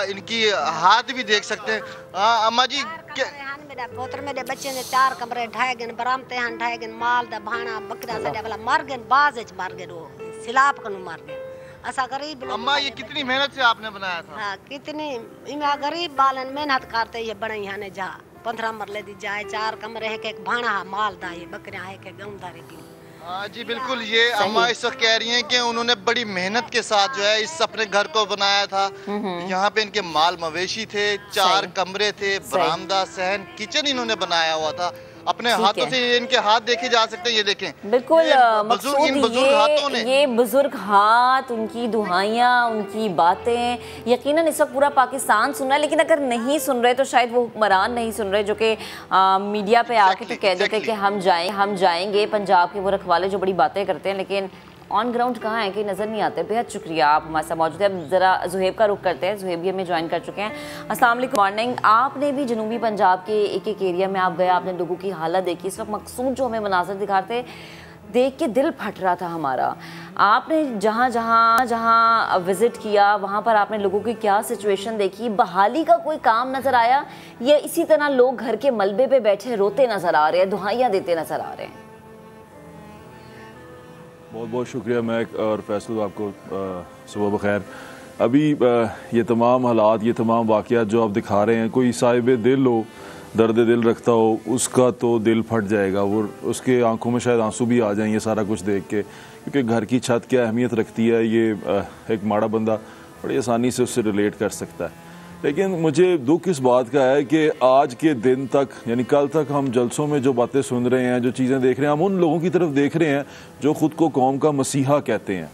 इनकी हाथ भी देख सकते हैं। अम्मा जी मेरा पोतर मेरे बच्चे ने 4 कमरे ढाए गए, बरामते हैं ढाए गए, माल दा भाना बकरा साडा वाला मर गए, बाज च मर गए, वो सिलाप कनु मर गए। ऐसा गरीब लोग। अम्मा ये कितनी मेहनत से आपने बनाया था? हाँ कितनी इमा गरीब बालन मेहनत करते ये बड़े हाने जा 15 मरले दी जाए, 4 कमरे है, एक भाना माल दा ये बकरियां है के गम दारे की। हाँ जी बिल्कुल, ये अम्मा इस वक्त कह रही हैं कि उन्होंने बड़ी मेहनत के साथ जो है इस अपने घर को बनाया था। यहाँ पे इनके माल मवेशी थे, 4 कमरे थे, बरामदा, सहन, किचन इन्होंने बनाया हुआ था अपने हाथों से। इनके हाथ देखे जा सकते हैं, ये देखें बिल्कुल बुजुर्ग हाथों ने, ये बुजुर्ग हाथ, उनकी दुहाइयाँ, उनकी बातें, यकीनन इस वक्त पूरा पाकिस्तान सुन रहा है। लेकिन अगर नहीं सुन रहे तो शायद वो हुक्मरान नहीं सुन रहे, जो कि मीडिया पे आके तो कह देते कि हम जाएंगे। पंजाब के वो रखवाले जो बड़ी बातें करते हैं, लेकिन ऑन ग्राउंड कहाँ है कि नज़र नहीं आते। बेहद शुक्रिया, आप हमारे साथ मौजूद हैं। अब ज़रा ज़ुहैब का रुख करते हैं। ज़ुहैब भी हमें ज्वाइन कर चुके हैं। अस्सलाम वालेकुम, मॉर्निंग। आपने भी जनूबी पंजाब के एक एरिया में आप गए, आपने लोगों की हालत देखी। इस वक्त मकसूद जो हमें मनाज़र दिखाते देख के दिल फट रहा था हमारा। आपने जहाँ विज़िट किया वहाँ पर आपने लोगों की क्या सिचुएशन देखी? बहाली का कोई काम नज़र आया या इसी तरह लोग घर के मलबे पे बैठे रोते नज़र आ रहे हैं, दुहाइयाँ देते नज़र आ रहे हैं? बहुत बहुत शुक्रिया महक और फैसल, आपको सुबह बखैर। अभी ये तमाम हालात, ये तमाम वाक़यात जो आप दिखा रहे हैं, कोई साहिब दिल हो, दर्द दिल रखता हो, उसका तो दिल फट जाएगा, वो उसके आंखों में शायद आंसू भी आ जाएं ये सारा कुछ देख के, क्योंकि घर की छत क्या अहमियत रखती है ये एक माड़ा बंदा बड़ी आसानी से उससे रिलेट कर सकता है। लेकिन मुझे दुख इस बात का है कि आज के दिन तक, यानी कल तक, हम जलसों में जो बातें सुन रहे हैं, जो चीज़ें देख रहे हैं, हम उन लोगों की तरफ देख रहे हैं जो ख़ुद को कौम का मसीहा कहते हैं।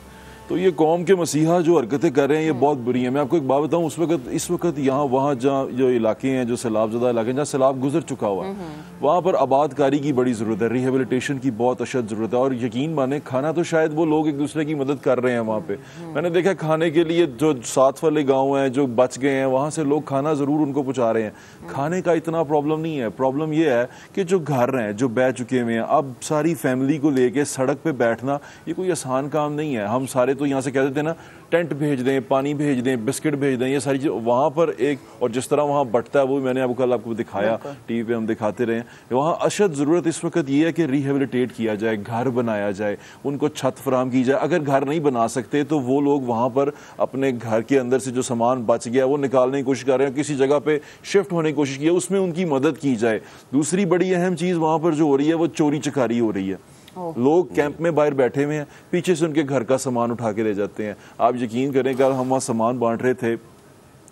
तो ये कौम के मसीहा जो हरकतें कर रहे हैं ये बहुत बुरी हैं। मैं आपको एक बात बताऊं, इस वक्त यहाँ वहाँ जहाँ जो इलाके हैं, जो सैलाबज़दा इलाके हैं, जहाँ सैलाब गुजर चुका हुआ है, वहाँ पर आबादकारी की बड़ी ज़रूरत है, रिहेबिलिटेशन की बहुत अशद ज़रूरत है। और यकीन माने, खाना तो शायद वो लोग एक दूसरे की मदद कर रहे हैं वहाँ पे। मैंने देखा खाने के लिए जो साथ वाले गाँव हैं जो बच गए हैं, वहाँ से लोग खाना ज़रूर उनको पहुँचा रहे हैं। खाने का इतना प्रॉब्लम नहीं है। प्रॉब्लम ये है कि जो घर हैं, जो बह चुके हुए हैं, अब सारी फैमिली को लेके सड़क पे बैठना ये कोई आसान काम नहीं है। हम सारे तो यहाँ से कह देते हैं ना, टेंट भेज दें, पानी भेज दें, बिस्किट भेज दें, ये सारी चीज़ वहाँ पर एक, और जिस तरह वहाँ बटता है वो मैंने कल आपको दिखाया, टीवी पे हम दिखाते रहे। वहाँ अशद ज़रूरत इस वक्त ये है कि रिहेबिलिटेट किया जाए, घर बनाया जाए, उनको छत फराम की जाए। अगर घर नहीं बना सकते तो वो लोग वहाँ पर अपने घर के अंदर से जो सामान बच गया वो निकालने की कोशिश कर रहे हैं, किसी जगह पर शिफ्ट होने की कोशिश की है, उसमें उनकी मदद की जाए। दूसरी बड़ी अहम चीज़ वहाँ पर जो हो रही है वो चोरी चकारी हो रही है। लोग कैंप में बाहर बैठे हुए हैं, पीछे से उनके घर का सामान उठा के ले जाते हैं। आप यकीन करें, कल हम वहाँ सामान बांट रहे थे,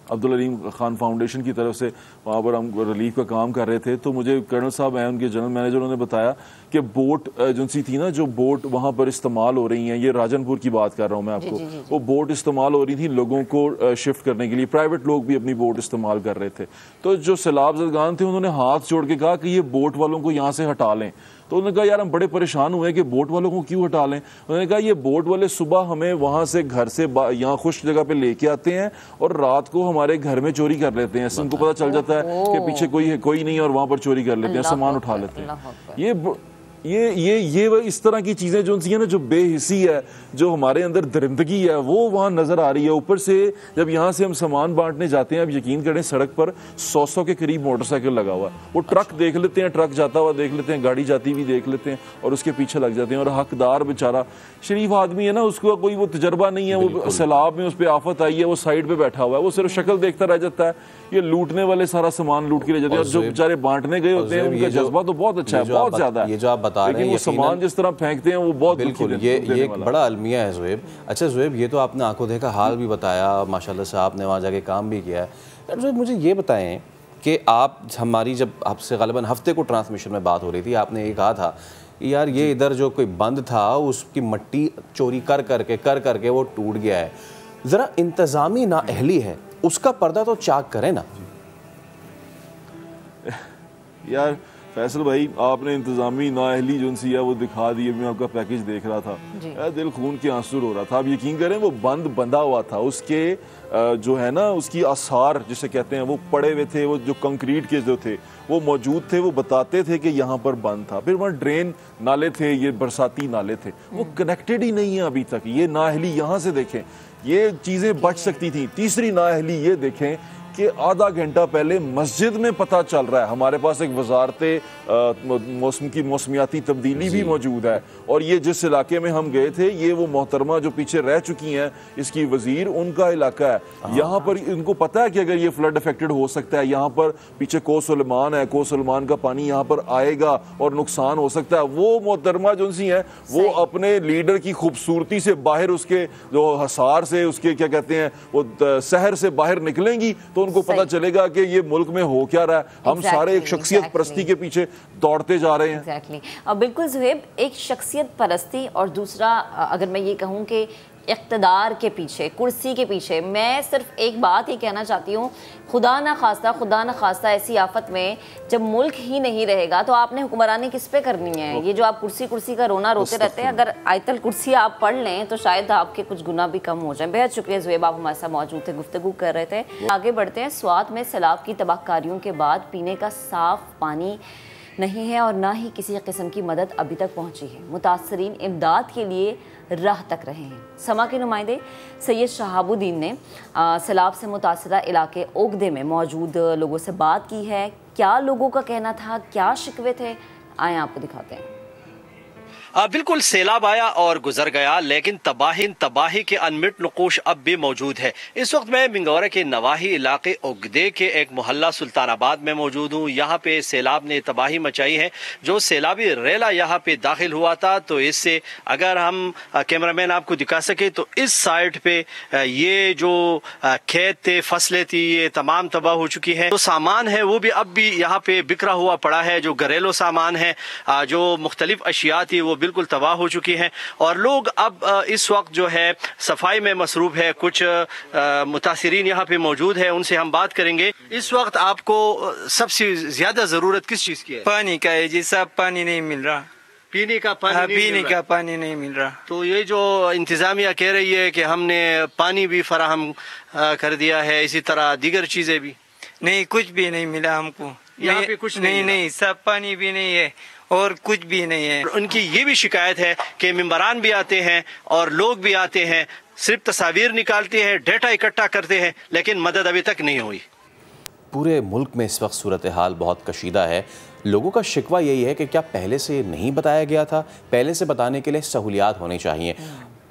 अब्दुल अलीम खान फाउंडेशन की तरफ से वहाँ पर हम रिलीफ का काम कर रहे थे, तो मुझे कर्नल साहब हैं, उनके जनरल मैनेजर, उन्होंने बताया कि बोट एजेंसी थी ना, जो बोट वहाँ पर इस्तेमाल हो रही हैं, ये राजनपुर की बात कर रहा हूँ मैं आपको, वो बोट इस्तेमाल हो रही थी लोगों को शिफ्ट करने के लिए। प्राइवेट लोग भी अपनी बोट इस्तेमाल कर रहे थे। तो जो सैलाबज़दगान थे उन्होंने हाथ जोड़ के कहा कि ये बोट वालों को यहाँ से हटा लें। तो उन्होंने कहा यार हम बड़े परेशान हुए कि बोट वालों को क्यों हटा लें। उन्होंने कहा ये बोट वाले सुबह हमें वहाँ से घर से यहाँ खुश जगह पे लेके आते हैं और रात को हमारे घर में चोरी कर लेते हैं। उनको पता चल जाता है कि पीछे कोई नहीं और वहाँ पर चोरी कर लेते हैं, सामान उठा लेते हैं। ये इस तरह की चीज़ें जो है ना, जो बेहिसी है, जो हमारे अंदर दरिंदगी है, वो वहाँ नज़र आ रही है। ऊपर से जब यहाँ से हम सामान बांटने जाते हैं, अब यकीन करें सड़क पर 100 के करीब मोटरसाइकिल लगा हुआ है। वो ट्रक देख लेते हैं, ट्रक जाता हुआ देख लेते हैं, गाड़ी जाती हुई देख लेते हैं और उसके पीछे लग जाते हैं। और हकदार बेचारा शरीफ आदमी है ना, उसको कोई वो तजर्बा नहीं है, वो सैलाब में उस पर आफत आई है, वो साइड पर बैठा हुआ है, वो सिर्फ शक्ल देखता रह जाता है। ये लूटने वाले सारा सामान लूट के ले जाते हैं, और जो बेचारे बांटने गए होते हैं उनका जज्बा तो बहुत अच्छा है, बहुत ज्यादा है। ये जो आप बता रहे हैं, वो सामान जिस तरह फेंकते हैं वो बहुत बिल्कुल ये एक बड़ा अलमिया है ज़ुहैब। अच्छा ज़ुहैब, ये तो आपने आंखों देखा हाल भी बताया, माशाल्लाह से आपने वहाँ जाके काम भी किया है। ज़ुहैब मुझे ये बताएं कि आप, हमारी जब आपसे ग़ालिबन हफ्ते को ट्रांसमिशन में बात हो रही थी, आपने ये कहा था यार ये इधर जो कोई बंद था उसकी मट्टी चोरी कर करके वो टूट गया है। ज़रा इंतज़ामी नाअहली है, उसका पर्दा तो चाक करें ना यार। फैसल भाई, आपने इंतज़ामी नाअहली जो सी है वो दिखा दी। मैं आपका पैकेज देख रहा था, दिल खून के आंसू रो रहा था। आप यकीन करें, वो बंधा हुआ था, उसके जो है ना उसकी आसार जिसे कहते हैं वो पड़े हुए थे। वो जो कंक्रीट के जो थे वो मौजूद थे, वो बताते थे कि यहाँ पर बंद था। फिर वहाँ ड्रेन नाले थे, ये बरसाती नाले थे, वो कनेक्टेड ही नहीं है अभी तक। ये नाअहली यहाँ से देखें, ये चीज़ें बच सकती थी। तीसरी नाअहली ये देखें कि आधा घंटा पहले मस्जिद में पता चल रहा है, हमारे पास एक मौसमियाती तब्दीली भी मौजूद है। और ये जिस इलाके में हम गए थे, ये वो मोहतरमा जो पीछे रह चुकी हैं, इसकी वजीर, उनका इलाका है। यहाँ पर इनको पता है कि अगर ये फ्लड अफेक्टेड हो सकता है, यहाँ पर पीछे को सलमान है, को सलमान का पानी यहाँ पर आएगा और नुकसान हो सकता है। वो मोहतरमा जो सी हैं वो अपने लीडर की खूबसूरती से बाहर, उसके जो हसार से, उसके क्या कहते हैं वो शहर से बाहर निकलेंगी तो उनको पता चलेगा कि ये मुल्क में हो क्या रहा है। हम सारे एक शख्सियत परस्ती के पीछे दौड़ते जा रहे हैं। एग्जैक्टली। बिल्कुल ज़ुहैब, एक शख्सियत परस्ती और दूसरा अगर मैं ये कहूँ कि इक़्तिदार के पीछे, कुर्सी के पीछे, मैं सिर्फ एक बात ही कहना चाहती हूँ, खुदा न खास्ता ऐसी आफत में जब मुल्क ही नहीं रहेगा तो आपने हुक्मरानी किस पे करनी है? ये जो आप कुर्सी का रोना रोते रहते हैं, अगर आयतल कुर्सी आप पढ़ लें तो शायद आपके कुछ गुनाह भी कम हो जाएं। बेहद शुक्रिया ज़ुहैब, आप हमारे साथ मौजूद थे, गुफ्तगू कर रहे थे। आगे बढ़ते हैं। स्वात में सैलाब की तबाहकारियों के बाद पीने का साफ पानी नहीं है और ना ही किसी किस्म की मदद अभी तक पहुंची है। मुतासरीन इमदाद के लिए राह तक रहे हैं। समा के नुमाइंदे सैयद शहाबुद्दीन ने सैलाब से मुतासरा इलाके ओगदे में मौजूद लोगों से बात की है। क्या लोगों का कहना था, क्या शिकवे थे, आए आपको दिखाते हैं। बिल्कुल, सैलाब आया और गुजर गया, लेकिन तबाही के अनमिट नक़ूश अब भी मौजूद है। इस वक्त मैं मिंगौरा के नवाही इलाके ओगदे के एक मोहल्ला सुल्तानाबाद में मौजूद हूँ। यहाँ पे सैलाब ने तबाही मचाई है। जो सैलाबी रेला यहाँ पे दाखिल हुआ था, तो इससे अगर हम कैमरामैन आपको दिखा सके तो इस साइड पे ये जो खेत थे, फसलें थी, ये तमाम तबाह हो चुकी है। जो सामान है वो भी अब भी यहाँ पे बिखरा हुआ पड़ा है। जो घरेलू सामान है, जो मुख्तलिफ अशिया थी, वो बिल्कुल तबाह हो चुकी हैं और लोग अब इस वक्त जो है सफाई में मसरूफ है। कुछ मुतासिरीन यहाँ पे मौजूद है, उनसे हम बात करेंगे। इस वक्त आपको सबसे ज्यादा जरूरत किस चीज की है? पानी का है जी, सब पानी नहीं मिल रहा, पीने का पानी नहीं मिल रहा। तो ये जो इंतजामिया कह रही है कि हमने पानी भी फराहम कर दिया है, इसी तरह दीगर चीजें भी, नहीं, कुछ भी नहीं मिला हमको यहाँ पे। कुछ नहीं, सब पानी भी नहीं है और कुछ भी नहीं है। उनकी ये भी शिकायत है कि मेंबरान भी आते हैं और लोग भी आते हैं, सिर्फ तस्वीर निकालते हैं, डेटा इकट्ठा करते हैं, लेकिन मदद अभी तक नहीं हुई। पूरे मुल्क में इस वक्त सूरत हाल बहुत कशीदा है। लोगों का शिकवा यही है कि क्या पहले से नहीं बताया गया था? पहले से बताने के लिए सहूलियात होनी चाहिए।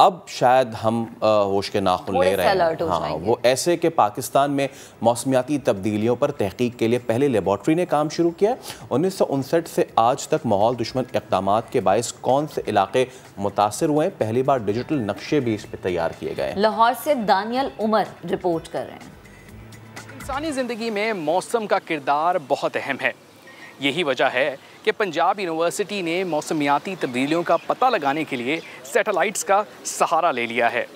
अब शायद हम होश के नाखून ले रहे हैं। हाँ, वो ऐसे कि पाकिस्तान में मौसमियाती तब्दीलियों पर तहकीक के लिए पहले लेबॉर्ट्री ने काम शुरू किया। 1959 से आज तक माहौल दुश्मन इक़दामात के बायस कौन से इलाके मुतासर हुए हैं, पहली बार डिजिटल नक्शे भी इस पर तैयार किए गए। लाहौर से दानियल उमर रिपोर्ट कर रहे हैं। इंसानी ज़िंदगी में मौसम का किरदार बहुत अहम है। यही वजह है कि पंजाब यूनिवर्सिटी ने मौसमियाती तब्दीलियों का पता लगाने के लिए सैटेलाइट्स का सहारा ले लिया है।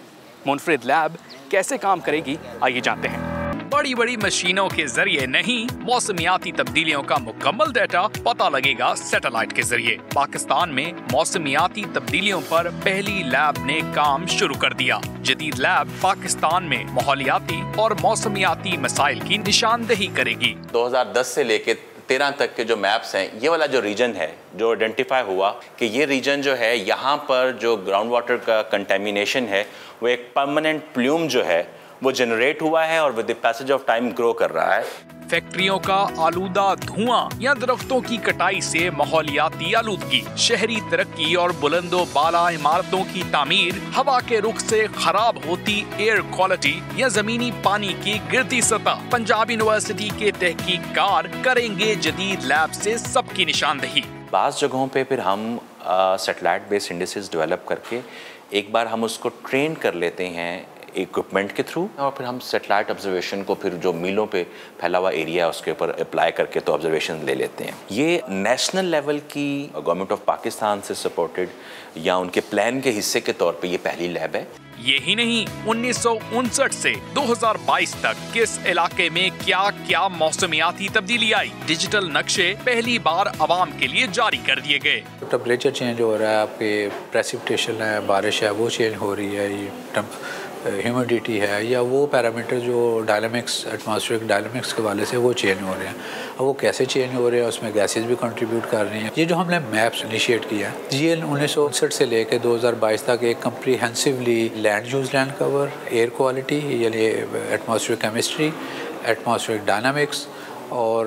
मुनफरिद लैब कैसे काम करेगी, आइए जानते हैं। बड़ी बड़ी मशीनों के जरिए नहीं, मौसमियाती तब्दीलियों का मुकम्मल डेटा पता लगेगा सैटेलाइट के जरिए। पाकिस्तान में मौसमियाती तब्दीलियों पर पहली लैब ने काम शुरू कर दिया। जदीद लैब पाकिस्तान में माहौलियाती और मौसमियाती मसाइल की निशानदेही करेगी। 2010 से लेके 13 तक के जो मैप्स हैं, ये वाला जो रीजन है जो आइडेंटिफाई हुआ कि ये रीजन जो है, यहाँ पर जो ग्राउंड वाटर का कंटेमिनेशन है वो एक परमानेंट प्लूम जो है वो जनरेट हुआ है और with the passage of time grow कर रहा है। फैक्ट्रियों का आलूदा धुआं या दरख्तों की कटाई से माहौलियाती आलूदगी, शहरी तरक्की और बुलंदो बाला इमारतों की तामीर, हवा के रुख से खराब होती एयर क्वालिटी या जमीनी पानी की गिरती सतह। पंजाब यूनिवर्सिटी के तहकीककार करेंगे जदीद लैब से सबकी निशानदेही। बाज़ जगहों पे फिर हम सैटेलाइट बेस्ड इंडिसेस डेवलप करके एक बार हम उसको ट्रेन कर लेते हैं इक्विपमेंट के थ्रू, और फिर हम सैटेलाइट ऑब्जर्वेशन को फिर जो मीलों पे फैला हुआ एरिया है उसके ऊपर अप्लाई करके तो ऑब्जर्वेशन ले लेते हैं। ये नेशनल लेवल की गवर्नमेंट ऑफ पाकिस्तान से सपोर्टेड या उनके प्लान के हिस्से के तौर पे ये पहली लैब है। यही नहीं, 1959 से 2022 तक किस इलाके में क्या क्या मौसमियाती तब्दीली आई, डिजिटल नक्शे पहली बार आवाम के लिए जारी कर दिए गए। टेम्परेचर चेंज हो रहा है, आपके प्रेसिपिटेशन है, बारिश है वो चेंज हो रही है, ये ह्यूमिडिटी है, या वो पैरामीटर जो डायनामिक्स, एटमॉस्फेरिक डायनामिक्स के वाले से वो चेंज हो रहे हैं। अब वो कैसे चेंज हो रहे हैं, उसमें गैसेस भी कंट्रीब्यूट कर रही हैं। ये जो हमने मैप्स इनिशिएट किया है, ये 1959 से लेकर 2022 तक एक comprehensively land use land cover, air quality यानी एटमॉस्फेरिक केमिस्ट्री, एटमॉस्फेरिक डायनामिक्स और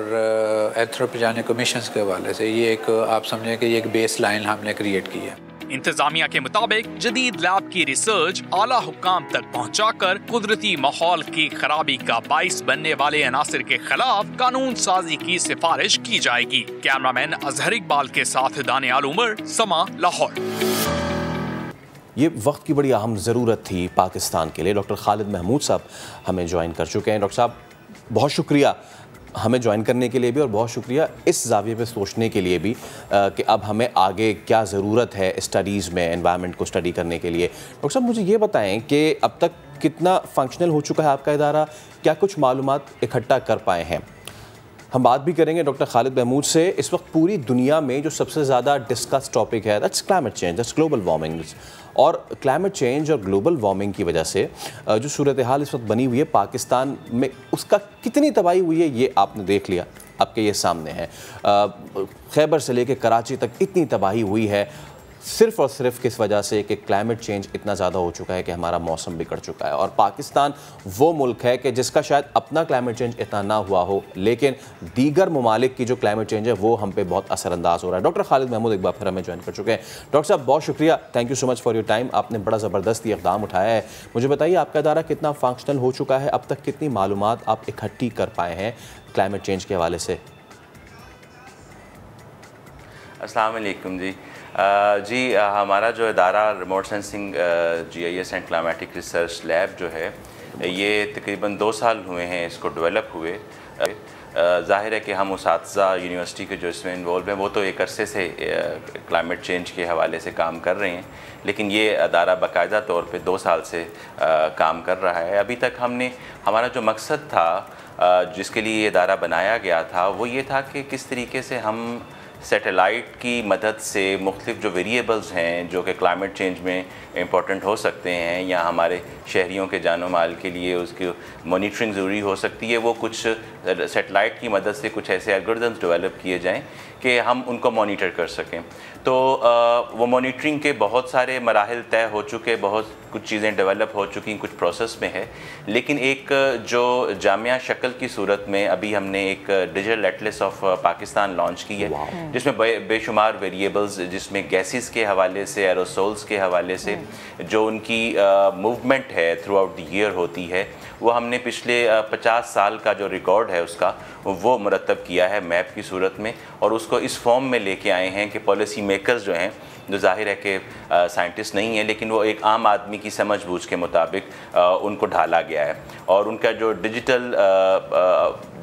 एंथ्रोपोजेनिक एमिशंस के हवाले से ये एक आप समझें कि ये एक बेस लाइन हमने क्रिएट की है। इंतजामिया के मुताबिक जदीद लैब की रिसर्च आला हुक्काम तक पहुंचाकर कुदरती माहौल की खराबी का बाइस बनने वाले अनासिर के खिलाफ कानून साजी की सिफारिश की जाएगी। कैमरामैन अजहर इकबाल के साथ दानियाल उमर, समा, लाहौर। ये वक्त की बड़ी अहम ज़रूरत थी पाकिस्तान के लिए। डॉक्टर खालिद महमूद साहब हमें ज्वाइन कर चुके हैं। डॉक्टर साहब बहुत शुक्रिया हमें ज्वाइन करने के लिए भी, और बहुत शुक्रिया इस जाविये पे सोचने के लिए भी कि अब हमें आगे क्या ज़रूरत है स्टडीज़ में, एनवायरनमेंट को स्टडी करने के लिए। डॉक्टर साहब मुझे ये बताएं कि अब तक कितना फंक्शनल हो चुका है आपका इदारा, क्या कुछ मालूमात इकट्ठा कर पाए हैं? हम बात भी करेंगे डॉक्टर खालिद महमूद से। इस वक्त पूरी दुनिया में जो सबसे ज़्यादा डिस्कस टॉपिक है that's climate change, that's global warming. और क्लाइमेट चेंज और ग्लोबल वार्मिंग की वजह से जो सूरत हाल इस वक्त बनी हुई है पाकिस्तान में, उसका कितनी तबाही हुई है ये आपने देख लिया, आपके ये सामने है। खैबर से लेकर कराची तक इतनी तबाही हुई है सिर्फ़ और सिर्फ किस वजह से कि क्लाइमेट चेंज इतना ज़्यादा हो चुका है कि हमारा मौसम बिगड़ चुका है। और पाकिस्तान वो मुल्क है कि जिसका शायद अपना क्लाइमेट चेंज इतना ना हुआ हो, लेकिन दीगर ममालिक की जो क्लाइमेट चेंज है वो हम पे बहुत असरअंदाज हो रहा है। डॉक्टर खालिद महमूद एक बार फिर हमें ज्वाइन कर चुके हैं। डॉक्टर साहब बहुत शुक्रिया, thank you so much for your time. आपने बड़ा ज़बरदस्त इक़दाम उठाया है। मुझे बताइए आपका इदारा कितना फंक्शनल हो चुका है, अब तक कितनी मालूमात आप इकट्ठी कर पाए हैं क्लाइमेट चेंज के हवाले से? अस्सलाम वालेकुम जी। हमारा जो इदारा remote sensing GIS and climatic research lab जो है, ये तकरीबन 2 साल हुए हैं इसको डेवलप हुए। ज़ाहिर है कि हम उसातिज़ा यूनिवर्सिटी के जो इसमें इन्वॉल्व हैं वो तो एक अरसे से क्लाइमेट चेंज के हवाले से काम कर रहे हैं, लेकिन ये अदारा बाकायदा तौर पे 2 साल से काम कर रहा है। अभी तक हमारा जो मकसद था जिसके लिए ये इदारा बनाया गया था वो ये था कि किस तरीके से हम सैटेलाइट की मदद से मुख्तलिफ जो वेरिएबल्स हैं जो कि क्लाइमेट चेंज में इम्पॉर्टेंट हो सकते हैं या हमारे शहरियों के जानो माल के लिए उसकी मॉनिटरिंग ज़रूरी हो सकती है, वो कुछ सैटेलाइट की मदद से कुछ ऐसे एल्गोरिथम्स डेवलप किए जाएं कि हम उनको मॉनिटर कर सकें। तो वो मॉनिटरिंग के बहुत सारे मराहिल तय हो चुके, बहुत कुछ चीज़ें डेवलप हो चुकी, कुछ प्रोसेस में है, लेकिन एक जो जामिया शक्ल की सूरत में अभी हमने एक digital Atlas of Pakistan launch की है जिसमें बेशुमार वेरिएबल्स, जिसमें गैसेस के हवाले से, एरोसोल्स के हवाले से जो उनकी मूवमेंट है थ्रू आउट द ईयर होती है, वो हमने पिछले 50 साल का जो रिकॉर्ड है उसका वो मुरतब किया है मैप की सूरत में, और उसको इस फॉर्म में लेके आए हैं कि पॉलिसी मेकर्स जो हैं, जो जाहिर है कि साइंटिस्ट नहीं है लेकिन वो एक आम आदमी की समझ बूझ के मुताबिक उनको ढाला गया है, और उनका जो डिजिटल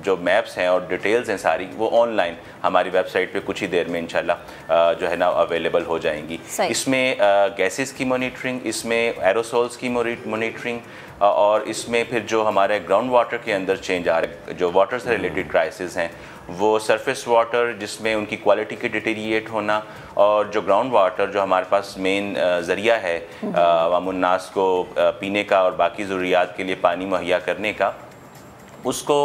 जो मैप्स हैं और डिटेल्स हैं सारी, वो ऑनलाइन हमारी वेबसाइट पे कुछ ही देर में इंशाल्लाह जो है ना अवेलेबल हो जाएंगी। इसमें गैसेस की मॉनिटरिंग, इसमें एरोसोल्स की मॉनिटरिंग, और इसमें फिर जो हमारे ग्राउंड वाटर के अंदर चेंज आ रहे, जो वाटर से रिलेटेड क्राइसिस हैं, वो सरफेस वाटर जिसमें उनकी क्वालिटी के डिटेरिएट होना, और जो ग्राउंड वाटर जो हमारे पास मेन ज़रिया है अवामुन्नास को पीने का और बाकी ज़रूरियात के लिए पानी मुहैया करने का, उसको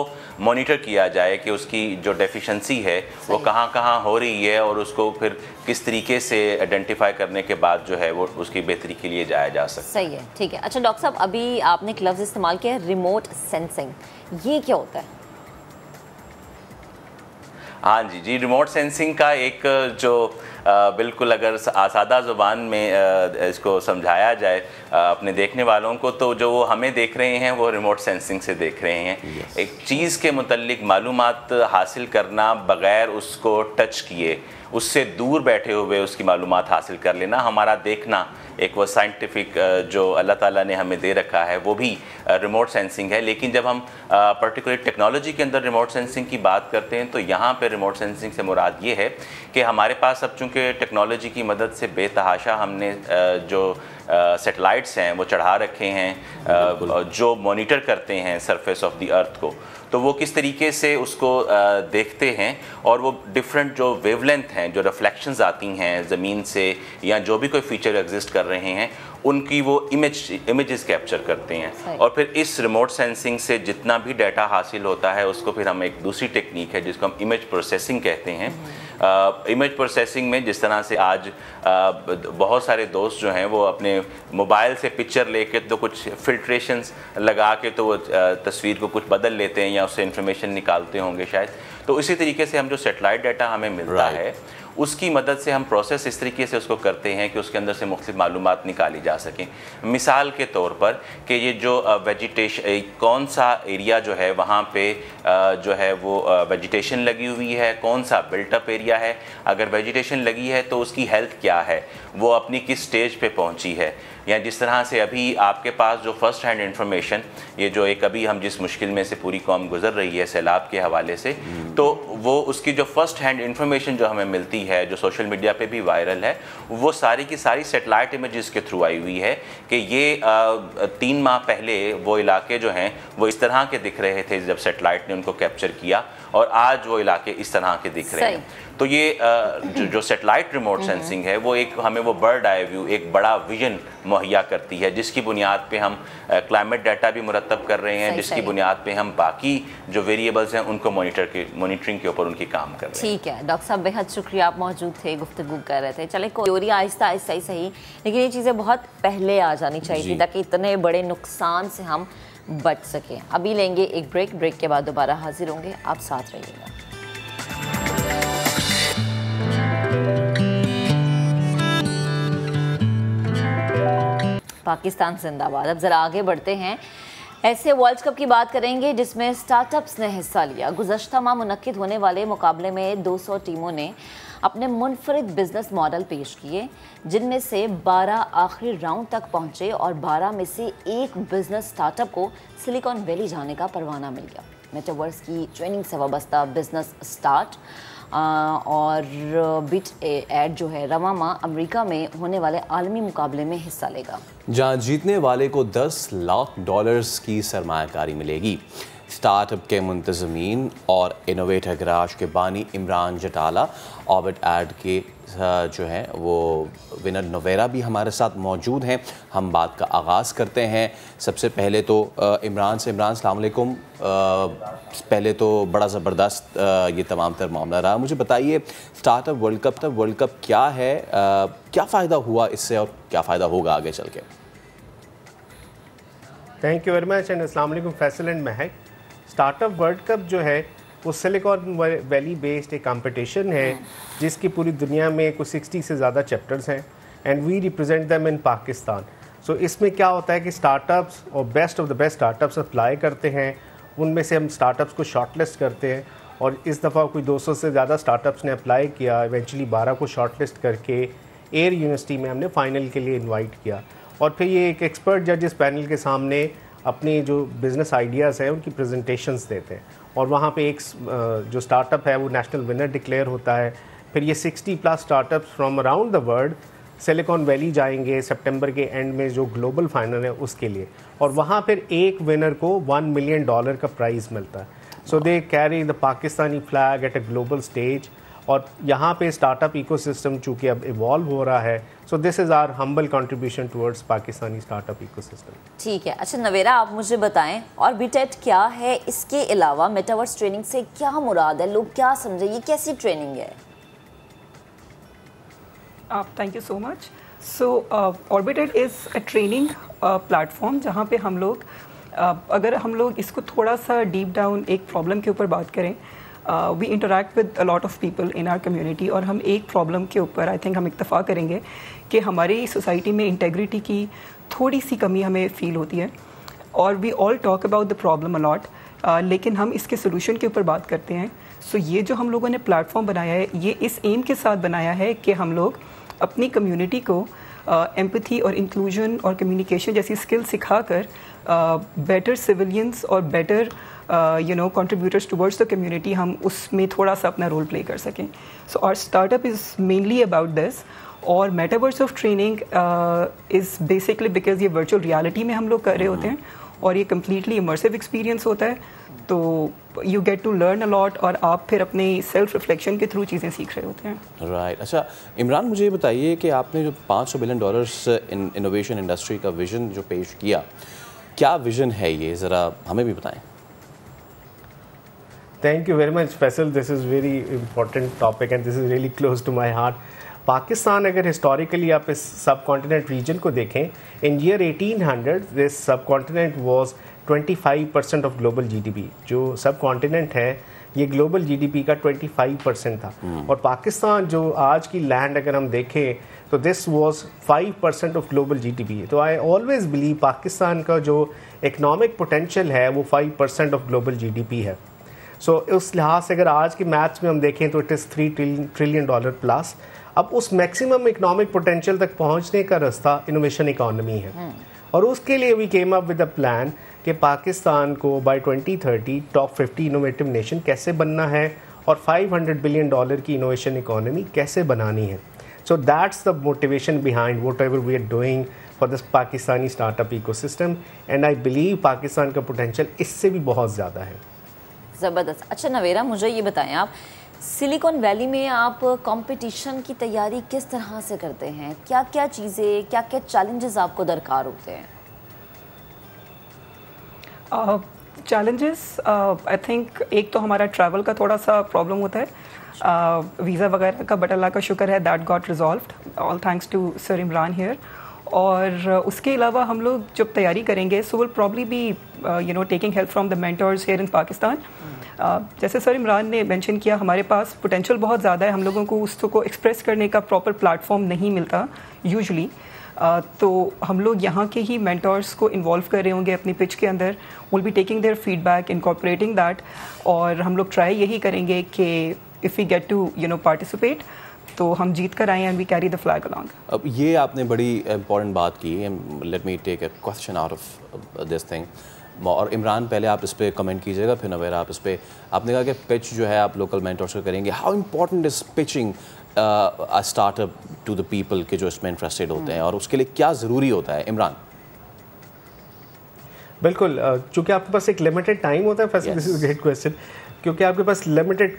मॉनिटर किया जाए कि उसकी जो डेफिशिएंसी है वो कहाँ कहाँ हो रही है, और उसको फिर किस तरीके से आइडेंटिफाई करने के बाद जो है वो उसकी बेहतरी के लिए जाया जा सकता है। सही है, ठीक है। अच्छा डॉक्टर साहब, अभी आपने एक लफ्ज़ इस्तेमाल किया है रिमोट सेंसिंग, ये क्या होता है? हाँ जी, रिमोट सेंसिंग का एक जो बिल्कुल अगर सादा ज़ुबान में इसको समझाया जाए अपने देखने वालों को, तो जो वो हमें देख रहे हैं वो रिमोट सेंसिंग से देख रहे हैं। एक चीज़ के मुतल्लिक मालूमात हासिल करना बग़ैर उसको टच किए, उससे दूर बैठे हुए उसकी मालूमात हासिल कर लेना, हमारा देखना एक वो साइंटिफिक जो अल्लाह ताला ने हमें दे रखा है वो भी रिमोट सेंसिंग है। लेकिन जब हम पर्टिकुलर टेक्नोलॉजी के अंदर रिमोट सेंसिंग की बात करते हैं तो यहाँ पे रिमोट सेंसिंग से मुराद ये है कि हमारे पास अब चूँकि टेक्नोलॉजी की मदद से बेतहाशा हमने जो सैटेलाइट्स हैं वो चढ़ा रखे हैं जो मॉनिटर करते हैं सरफेस ऑफ द अर्थ को, तो वो किस तरीके से उसको देखते हैं और वो डिफरेंट जो वेवलेंथ हैं, जो रिफ्लेक्शंस आती हैं ज़मीन से या जो भी कोई फीचर एग्जिस्ट कर रहे हैं उनकी वो इमेजेस कैप्चर करते हैं। और फिर इस रिमोट सेंसिंग से जितना भी डाटा हासिल होता है उसको फिर हम एक दूसरी टेक्निक है जिसको हम इमेज प्रोसेसिंग कहते हैं। इमेज प्रोसेसिंग में जिस तरह से आज बहुत सारे दोस्त जो हैं वो अपने मोबाइल से पिक्चर लेके तो कुछ फिल्ट्रेशंस लगा के तो वो तस्वीर को कुछ बदल लेते हैं या उससे इंफॉर्मेशन निकालते होंगे शायद, तो इसी तरीके से हम जो सेटेलाइट डाटा हमें मिलता है उसकी मदद से हम प्रोसेस इस तरीके से उसको करते हैं कि उसके अंदर से मुख्तलिफ मालूमात निकाली जा सकें। मिसाल के तौर पर कि ये जो वेजिटेशन कौन सा एरिया जो है वहाँ पे जो है वो वेजिटेशन लगी हुई है, कौन सा बिल्टअप एरिया है, अगर वेजिटेशन लगी है तो उसकी हेल्थ क्या है, वो अपनी किस स्टेज पे पहुँची है, या जिस तरह से अभी आपके पास जो फर्स्ट हैंड इंफॉर्मेशन, ये जो एक अभी हम जिस मुश्किल में से पूरी कौम गुजर रही है सैलाब के हवाले से, तो वो उसकी जो फर्स्ट हैंड इंफॉर्मेशन जो हमें मिलती है जो सोशल मीडिया पे भी वायरल है वो सारी की सारी सेटेलाइट इमेजेस के थ्रू आई हुई है कि ये 3 माह पहले वो इलाके जो हैं वो इस तरह के दिख रहे थे जब सेटेलाइट ने उनको कैप्चर किया और आज वो इलाके इस तरह के दिख रहे हैं। तो ये जो सेटेलाइट रिमोट सेंसिंग है वो एक हमें वो बर्ड आई व्यू, एक बड़ा विजन मुहैया करती है जिसकी बुनियाद पे हम क्लाइमेट डाटा भी मुरतब कर रहे हैं, जिसकी बुनियाद पे हम बाकी जो वेरिएबल्स हैं उनको मॉनिटरिंग के ऊपर उनकी काम कर रहे हैं। ठीक है डॉक्टर साहब, बेहद शुक्रिया, आप मौजूद थे, गुफ्तगू कर रहे थे। चले कोई आहिस्ता आहिस्ता ही सही, लेकिन ये चीज़ें बहुत पहले आ जानी चाहिए थी ताकि इतने बड़े नुकसान से हम बच सकें। अभी लेंगे एक ब्रेक के बाद दोबारा हाजिर होंगे, आप साथ रहिएगा। पाकिस्तान जिंदाबाद। अब ज़रा आगे बढ़ते हैं, ऐसे वर्ल्ड कप की बात करेंगे जिसमें स्टार्टअप्स ने हिस्सा लिया। गुज़श्ता माह मुनक्किद होने वाले मुकाबले में 200 टीमों ने अपने मुनफरिद बिजनेस मॉडल पेश किए, जिनमें से 12 आखिरी राउंड तक पहुंचे और 12 में से एक बिजनेस स्टार्टअप को सिलिकॉन वैली जाने का परवाना मिल गया। मेटावर्स की ट्रेनिंग से वाबस्ता बिजनेस स्टार्ट और बिट एड जो है रवा माह अमेरिका में होने वाले आलमी मुकाबले में हिस्सा लेगा, जहां जीतने वाले को $10 लाख की सरमायाकारी मिलेगी। स्टार्टअप के मुंतज़मीन और इनोवेटर गराज के बानी इमरान जटाला, ऑर्बिट एड के जो हैं वो विनर नवेरा भी हमारे साथ मौजूद हैं। हम बात का आगाज़ करते हैं सबसे पहले तो इमरान से। इमरान अस्सलाम वालेकुम। पहले तो बड़ा ज़बरदस्त ये तमाम तर मामला रहा, मुझे बताइए स्टार्टअप वर्ल्ड कप क्या है, क्या फ़ायदा हुआ इससे और क्या फ़ायदा होगा आगे चल के? Thank you very much and अस्सलाम वालेकुम Faisal and Mahak. Startup world cup जो है वो सिलिकॉन वैली बेस्ड एक कंपटीशन है जिसकी पूरी दुनिया में कुछ 60 से ज़्यादा चैप्टर्स हैं and we represent them in Pakistan. So इसमें क्या होता है कि स्टार्टअप्स और best of the best startups apply करते हैं, उनमें से हम स्टार्टअप्स को शॉर्टलिस्ट करते हैं और इस दफ़ा कोई 200 से ज़्यादा स्टार्टअप्स ने अप्लाई किया। इवेंचुअली 12 को शॉर्टलिस्ट करके एयर यूनिवर्सिटी में हमने फ़ाइनल के लिए इन्वाइट किया और फिर ये एक एक्सपर्ट जजेस पैनल के सामने अपनी जो बिज़नेस आइडियाज़ हैं उनकी प्रेजेंटेशंस देते हैं और वहाँ पे एक जो स्टार्टअप है वो नेशनल विनर डिक्लेयर होता है। फिर ये 60+ startups from around the world silicon valley जाएंगे सितंबर के एंड में जो ग्लोबल फाइनल है उसके लिए, और वहाँ फिर एक विनर को $1 मिलियन का प्राइज़ मिलता है। So they carry the Pakistani flag at a global stage और यहाँ पे स्टार्टअप इकोसिस्टम चूँकि अब इवॉल्व हो रहा है, so this is our humble contribution towards Pakistani startup ecosystem. ठीक है, अच्छा नवेरा आप मुझे बताएं और बीटेट क्या है, इसके अलावा मेटावर्स ट्रेनिंग से क्या मुराद है, लोग क्या समझे, ये कैसी ट्रेनिंग है? Thank you so much. So orbited is a training platform जहाँ पे हम लोग अगर हम लोग इसको थोड़ा सा डीप डाउन एक प्रॉब्लम के ऊपर बात करें, we interact with a lot of people in our community और हम एक प्रॉब्लम के ऊपर आई थिंक हम इत्तफाक करेंगे कि हमारी सोसाइटी में इंटेग्रिटी की थोड़ी सी कमी हमें फ़ील होती है और we all talk about the problem a lot, लेकिन हम इसके सोल्यूशन के ऊपर बात करते हैं। सो ये जो हम लोगों ने प्लेटफॉर्म बनाया है ये इस एम के साथ बनाया है कि हम लोग अपनी कम्युनिटी को एम्पैथी और इंक्लूजन और कम्युनिकेशन जैसी स्किल सिखाकर बेटर सिविलियंस और better contributors towards the community हम उसमें थोड़ा सा अपना रोल प्ले कर सकें. So our startup is mainly about this. और metaverse of training is basically because ये वर्चुअल रियलिटी में हम लोग कर रहे होते हैं और ये कम्प्लीटली इमर्सिव एक्सपीरियंस होता है, तो you get to learn a lot और आप फिर अपने सेल्फ रिफ्लेक्शन के थ्रू चीज़ें सीख रहे होते हैं. राइट. अच्छा इमरान, मुझे ये बताइए कि आपने जो $500 बिलियन इनोवेशन इंडस्ट्री का विज़न जो पेश किया, क्या विज़न है ये, ज़रा हमें भी बताएं. Thank you very much, Faisal. This is very important topic and this is really close to my heart. Pakistan अगर हिस्टोरिकली आप इस सब कॉन्टिनेंट रीजन को देखें, इन ईयर 1800 दिस सब continent was 25% of global GDP. जो सब कॉन्टिनेंट है ये ग्लोबल GDP का 25% था. और पाकिस्तान जो आज की लैंड अगर हम देखें तो this was 5% of global GDP. तो आई ऑलवेज बिलीव पाकिस्तान का जो इकनॉमिक पोटेंशियल है वो 5% ऑफ ग्लोबल GDP है. सो उस लिहाज से अगर आज के मैथ्स में हम देखें तो इट इज़ $3 ट्रिलियन प्लस. अब उस मैक्सिमम इकोनॉमिक पोटेंशियल तक पहुंचने का रास्ता इनोवेशन इकोनॉमी है. और उसके लिए we came up with a plan कि पाकिस्तान को बाय 2030 टॉप 50 इनोवेटिव नेशन कैसे बनना है और $500 बिलियन की इनोवेशन इकोनॉमी कैसे बनानी है. So that's the motivation behind whatever we are doing for this Pakistani startup ecosystem. And I believe Pakistan का पोटेंशियल इससे भी बहुत ज़्यादा है. ज़बरदस्त. अच्छा नवेरा, मुझे ये बताएं, आप सिलिकॉन वैली में आप कंपटीशन की तैयारी किस तरह से करते हैं? क्या क्या चीज़ें, क्या क्या चैलेंजेस आपको दरकार होते हैं? चैलेंजेस आई थिंक एक तो हमारा ट्रैवल का थोड़ा सा प्रॉब्लम होता है, वीज़ा वगैरह का, बट अल्लाह का शुक्र है that got resolved, all thanks to sir Imran here. और उसके अलावा हम लोग जब तैयारी करेंगे so will probably be taking help from the mentors here in Pakistan. जैसे सर इमरान ने मेंशन किया, हमारे पास पोटेंशियल बहुत ज़्यादा है, हम लोगों को उसको एक्सप्रेस करने का प्रॉपर प्लेटफॉर्म नहीं मिलता यूजुअली. तो हम लोग यहाँ के ही मेंटर्स को इन्वॉल्व कर रहे होंगे अपनी पिच के अंदर. Will be taking their feedback, incorporating that. और हम लोग ट्राई यही करेंगे कि if we get to participate तो हम जीत कर आए and we carry the flag along. अब ये आपने बड़ी इंपॉर्टेंट बात की. Let me take a question out of this thing. और इमरान, पहले आप इस पर कमेंट कीजिएगा, फिर नवेरा आप इस पर. आपने कहा कि पिच जो है आप लोकल मेंटर्स को करेंगे. How important is pitching a startup to the people के जो इसमें इंटरेस्टेड होते हैं, और उसके लिए क्या ज़रूरी होता है? इमरान. बिल्कुल, चूँकि आपके पास एक लिमिटेड टाइम होता है. First, this is great question. क्योंकि आपके पास लिमिटेड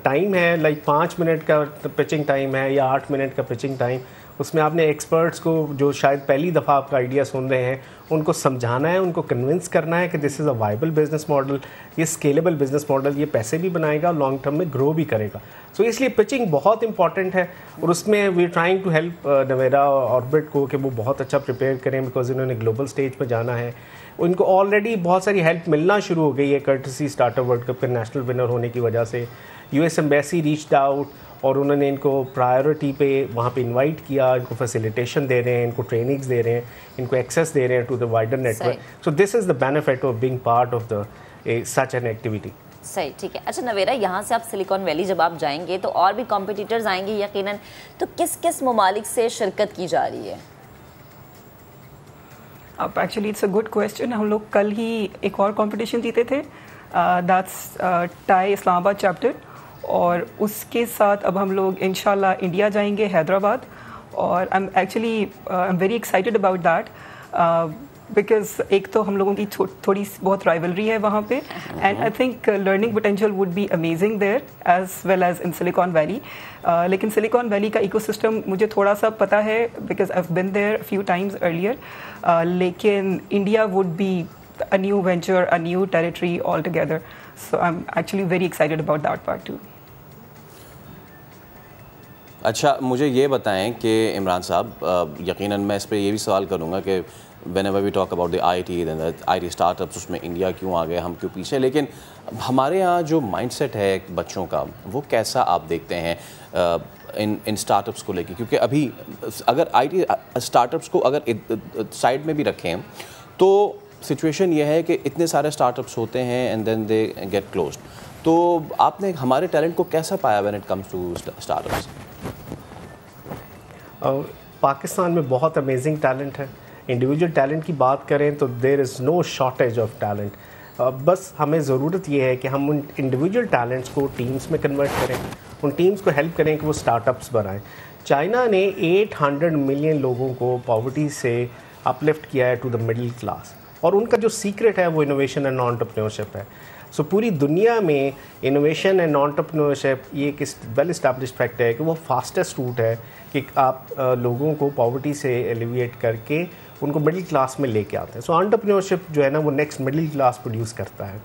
टाइम है, लाइक 5 मिनट का पिचिंग टाइम है या 8 मिनट का पिचिंग टाइम. उसमें आपने एक्सपर्ट्स को जो शायद पहली दफ़ा आपका आइडिया सुन रहे हैं उनको समझाना है, उनको कन्विंस करना है कि this is a viable business model, ये स्केलेबल बिजनेस मॉडल, ये पैसे भी बनाएगा, लॉन्ग टर्म में ग्रो भी करेगा. सो इसलिए पिचिंग बहुत इंपॉर्टेंट है. और उसमें we trying to help Navera Orbit को कि वो बहुत अच्छा प्रिपेयर करें, बिकॉज इन्होंने ग्लोबल स्टेज पर जाना है. उनको ऑलरेडी बहुत सारी हेल्प मिलना शुरू हो गई है कर्टसी स्टार्टअप वर्ल्ड कप के नेशनल विनर होने की वजह से. US एम्बेसी रीच्ड आउट और उन्होंने इनको प्रायोरिटी पे वहाँ पे इनवाइट किया, इनको फैसिलिटेशन दे रहे हैं, इनको ट्रेनिंग्स दे रहे हैं, इनको एक्सेस दे रहे हैं to the wider network. So this is the benefit of being part of the such an activity. सही, ठीक है. अच्छा नवेरा, यहाँ से आप सिलिकॉन वैली जब आप जाएंगे तो और भी कॉम्पिटिटर्स आएंगे यकीनन, तो किस किस ममालिक से शिरकत की जा रही है? अब actually it's a good question. हम लोग कल ही एक और कंपटीशन जीते थे, दैट्स टाई इस्लामाबाद चैप्टर. और उसके साथ अब हम लोग इंशाल्लाह इंडिया जाएंगे, हैदराबाद. और I am very excited about that because एक तो हम लोगों की थोड़ी बहुत राइवलरी है वहाँ पे, and I think learning potential would be amazing there as well as in Silicon Valley. लेकिन सिलिकॉन वैली का इकोसिस्टम मुझे थोड़ा सा पता है because I have been there few times earlier. लेकिन India would be a new venture, a new territory altogether. So I'm actually very excited about that part too. अच्छा, मुझे ये बताएं कि इमरान साहब, यकीनन मैं इस पर ये भी सवाल करूँगा कि whenever we talk about the IT, then the IT startups, उसमें इंडिया क्यों आ गए, हम क्यों पीछे. लेकिन हमारे यहाँ जो माइंडसेट है बच्चों का, वो कैसा आप देखते हैं इन स्टार्टअप्स को लेके? क्योंकि अभी अगर IT स्टार्टअप्स को अगर साइड में भी रखें तो सिचुएशन ये है कि इतने सारे स्टार्टअप्स होते हैं and then they get closed. तो आपने हमारे टैलेंट को कैसा पाया when it comes to startups? Pakistan में बहुत अमेजिंग टैलेंट है। इंडिविजुअल टैलेंट की बात करें तो there is no shortage of talent. बस हमें ज़रूरत ये है कि हम उन इंडिविजुअल टैलेंट्स को टीम्स में कन्वर्ट करें, उन टीम्स को हेल्प करें कि वो स्टार्टअप्स बनाएं। चाइना ने 800 मिलियन लोगों को पॉवर्टी से अपलिफ्ट किया है टू द मिडिल क्लास, और उनका जो सीक्रेट है वो इनोवेशन एंड एंटरप्रेन्योरशिप है। सो पूरी दुनिया में इनोवेशन एंड एंटरप्रेन्योरशिप ये एक वेल इस्टेब्लिश्ड फैक्ट है कि वो फास्टेस्ट रूट है कि आप लोगों को पॉवर्टी से एलिविएट करके उनको मिडिल क्लास में लेके आते हैं। सो एंटरप्रेन्योरशिप जो है ना वो नेक्स्ट मिडिल क्लास प्रोड्यूस करता है।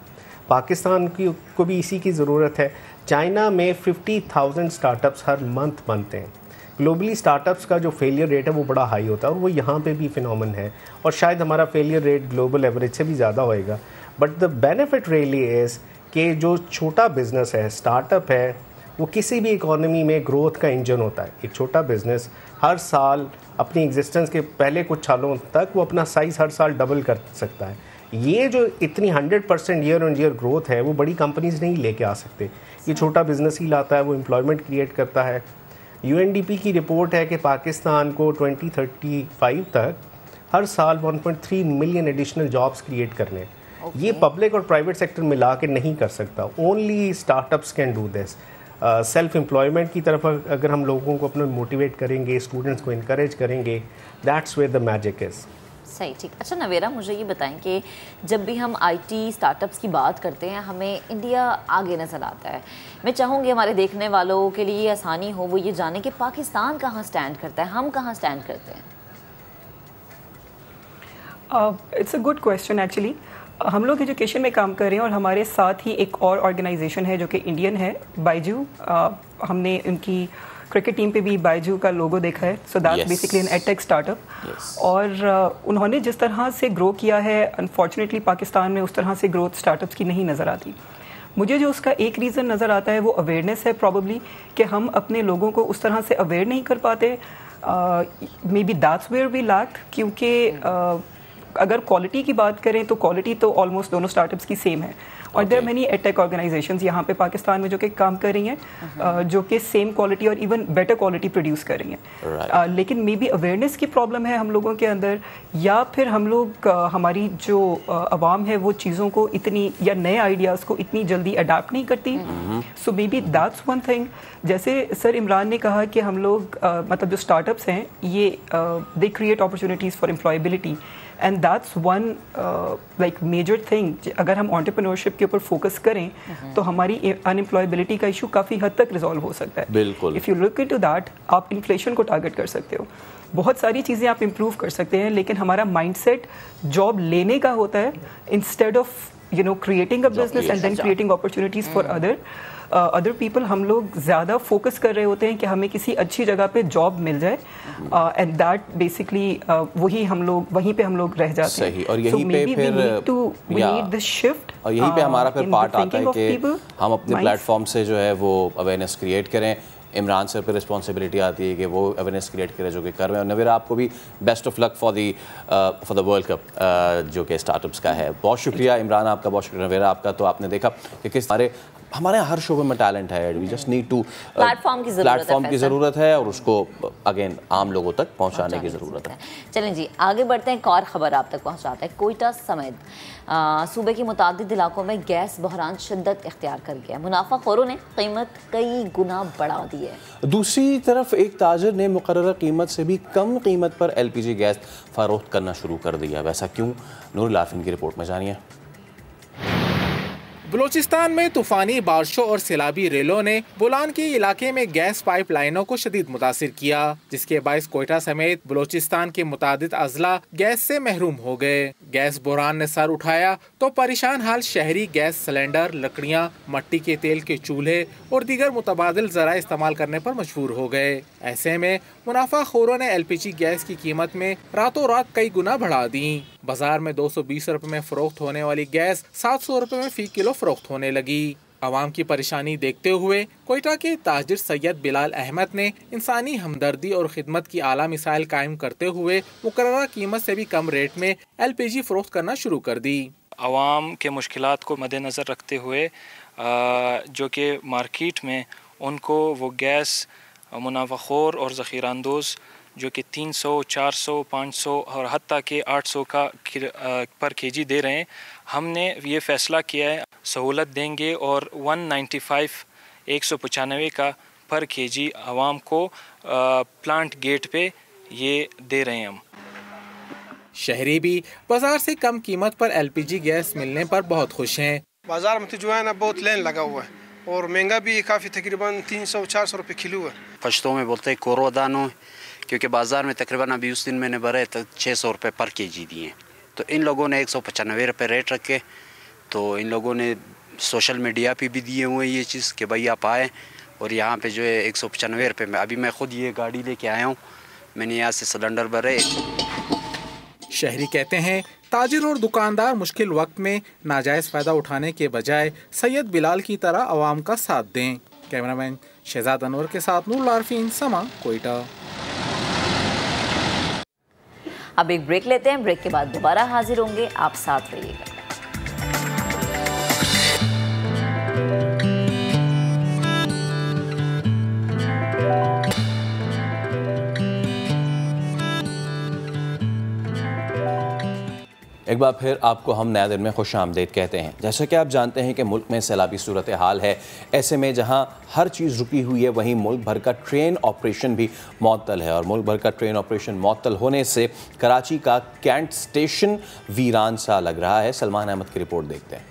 पाकिस्तान को भी इसी की ज़रूरत है। चाइना में 50,000 स्टार्टअप्स हर मंथ बनते हैं। ग्लोबली स्टार्टअप्स का जो फेलियर रेट है वो बड़ा हाई होता है, और वो यहाँ पे भी फिनोमेन है, और शायद हमारा फेलियर रेट ग्लोबल एवरेज से भी ज़्यादा होएगा। But the benefit really is कि जो छोटा बिजनेस है, स्टार्टअप है, वो किसी भी इकोनॉमी में ग्रोथ का इंजन होता है। एक छोटा बिजनेस हर साल अपनी एग्जिस्टेंस के पहले कुछ सालों तक वो अपना साइज़ हर साल डबल कर सकता है। ये जो इतनी 100% ईयर ऑन ईयर ग्रोथ है वो बड़ी कंपनीज नहीं लेके आ सकते, ये छोटा बिजनेस ही लाता है, वो एम्प्लॉयमेंट क्रिएट करता है। UNDP की रिपोर्ट है कि पाकिस्तान को 2035 तक हर साल 1.3 मिलियन एडिशनल जॉब्स क्रिएट करने। ये पब्लिक और प्राइवेट सेक्टर मिला के नहीं कर सकता, only startups can do this. Self employment की तरफ अगर हम लोगों को अपने मोटिवेट करेंगे, स्टूडेंट्स को इनकरेज करेंगे, that's where the magic is. सही, ठीक। अच्छा नवेरा, मुझे ये बताएं कि जब भी हम IT स्टार्टअप्स की बात करते हैं हमें इंडिया आगे नज़र आता है। मैं चाहूँगी हमारे देखने वालों के लिए आसानी हो वो ये जाने कि पाकिस्तान कहाँ स्टैंड करता है, हम कहाँ स्टैंड करते हैं। It's a good question actually. हम लोग एजुकेशन में काम कर रहे हैं और हमारे साथ ही एक और ऑर्गेनाइजेशन है जो कि इंडियन है, बायजू। हमने उनकी क्रिकेट टीम पे भी बायजू का लोगो देखा है। So that's basically an edtech startup. और उन्होंने जिस तरह से ग्रो किया है, अनफॉर्चुनेटली पाकिस्तान में उस तरह से ग्रोथ स्टार्टअप्स की नहीं नज़र आती। मुझे जो उसका एक रीज़न नज़र आता है वो अवेयरनेस है प्रॉब्ली, कि हम अपने लोगों को उस तरह से अवेयर नहीं कर पाते। May be that's where we lack, क्योंकि अगर क्वालिटी की बात करें तो क्वालिटी तो ऑलमोस्ट दोनों स्टार्टअप्स की सेम है। और देयर मेनी एडटेक ऑर्गेनाइजेशंस यहाँ पे पाकिस्तान में जो कि काम कर रही हैं, जो कि सेम क्वालिटी और इवन बेटर क्वालिटी प्रोड्यूस कर रही हैं। लेकिन मे बी अवेयरनेस की प्रॉब्लम है हम लोगों के अंदर, या फिर हम लोग हमारी जो आवाम है वो चीज़ों को इतनी, या नए आइडियाज़ को इतनी जल्दी अडाप्ट नहीं करती। So may B that's one thing. जैसे सर इमरान ने कहा कि हम लोग मतलब जो स्टार्टअप्स हैं ये they create opportunities for employability, and that's one like major thing. अगर हम एंटरप्रेन्योरशिप के ऊपर फोकस करें तो हमारी अनएम्प्लॉयबिलिटी का इशू काफ़ी हद तक रिजॉल्व हो सकता है। बिल्कुल। If you look into that, आप इन्फ्लेशन को टारगेट कर सकते हो, बहुत सारी चीज़ें आप इम्प्रूव कर सकते हैं, लेकिन हमारा माइंडसेट जॉब लेने का होता है instead of creating a business and then creating opportunities for other people. हम लोग ज़्यादा फोकस कर रहे होते हैं कि हमें किसी अच्छी जगह पे जॉब मिल जाए, एंड दैट बेसिकली वहीं पे हम लोग रह जाते हैं। सही, और यहीं पे फिर we need this shift, और यहीं पे हमारा फिर in पार्ट the आता है thinking of कि people, हम अपने minds। प्लेटफॉर्म से जो है वो अवेयरनेस क्रिएट करें। इमरान सर पे रिस्पॉन्सिबिलिटी आती है कि वो अवेयरनेस क्रिएट करें जो कि कर रहे हैं। और नवीरा, आपको भी best of luck for the world cup जो कि स्टार्टअप्स का है। बहुत शुक्रिया इमरान आपका, बहुत शुक्रिया नवीरा आपका। तो आपने देखा कि किस हमारे हर शोबे में टैलेंट है, we just need to platform की ज़रूरत है और उसको अगेन आम लोगों तक पहुंचाने की ज़रूरत है। चलें जी आगे बढ़ते हैं। एक और ख़बर आप तक पहुंचाते हैं। कोयटा समेत सूबे के मुतादिद इलाकों में गैस बहरान शिद्दत इख्तियार कर गया। मुनाफाखोरों ने कीमत कई गुना बढ़ा दी है। दूसरी तरफ एक ताजिर ने मुकर्रर कीमत से भी कम कीमत पर LPG गैस फरोख्त करना शुरू कर दिया। वैसा क्यों? नूर लाफिन की रिपोर्ट में जानिए। बलूचिस्तान में तूफानी बारिशों और सैलाबी रेलों ने बोलान के इलाके में गैस पाइपलाइनों को शदीद मुतासिर किया, जिसके बायस कोयटा समेत बलूचिस्तान के मुतादिद अजला गैस से महरूम हो गए। गैस बुहरान ने सर उठाया तो परेशान हाल शहरी गैस सिलेंडर, लकड़ियाँ, मट्टी के तेल के चूल्हे और दीगर मुतबादिल जरा इस्तेमाल करने पर मजबूर हो गए। ऐसे में मुनाफाखोरों ने LPG गैस की कीमत में रातों रात कई गुना बढ़ा दी। बाजार में 220 रुपए में फरोख्त होने वाली गैस 700 रुपए में फी किलो फरोख्त होने लगी। आवाम की परेशानी देखते हुए कोयटा के ताजिर सैयद बिलाल अहमद ने इंसानी हमदर्दी और खिदमत की आला मिसाइल कायम करते हुए मुकर्ररा कीमत से भी कम रेट में LPG फरोख्त करना शुरू कर दी। आवाम के मुश्किलात को मद्देनज़र रखते हुए जो कि मार्केट में उनको वो गैस मुनाफाखोर और ज़ख़ीराअंदोज़ जो कि 300, 400, 500 और हत्ता के 800 का पर केजी दे रहे हैं। हमने ये फ़ैसला किया है सहूलत देंगे और 195 का पर केजी आवाम को प्लांट गेट पे ये दे रहे हैं हम। शहरी भी बाजार से कम कीमत पर LPG गैस मिलने पर बहुत खुश हैं। बाजार में तो जो है ना बहुत लाइन लगा हुआ है और महंगा भी काफ़ी, तकरीबन 300-400 रुपये किलो है। पश्तो में बोलते हैं कोरोदानो, क्योंकि बाज़ार में तकरीबन अभी उस दिन मैंने भरे तो 600 रुपये पर केजी दिए, तो इन लोगों ने 195 रुपये रेट रखे। तो इन लोगों ने सोशल मीडिया पे भी दिए हुए ये चीज़ कि भाई आप आए और यहाँ पे जो है 195 रुपये में। अभी मैं ख़ुद ये गाड़ी लेके आया हूँ, मैंने यहाँ से सिलेंडर भरे। शहरी कहते हैं ताजिर और दुकानदार मुश्किल वक्त में नाजायज़ फ़ायदा उठाने के बजाय सैयद बिलाल की तरह आवाम का साथ दें। कैमरामैन शहजाद अनवर के साथ नूर लारफीन, समा, कोयटा। अब एक ब्रेक लेते हैं, ब्रेक के बाद दोबारा हाजिर होंगे, आप साथ रहिएगा। एक बार फिर आपको हम नया दिन में खुश आमदीद कहते हैं। जैसा कि आप जानते हैं कि मुल्क में सैलाबी सूरत हाल है, ऐसे में जहां हर चीज़ रुकी हुई है वहीं मुल्क भर का ट्रेन ऑपरेशन भी मअतल है। और मुल्क भर का ट्रेन ऑपरेशन मअतल होने से कराची का कैंट स्टेशन वीरान सा लग रहा है। सलमान अहमद की रिपोर्ट देखते हैं।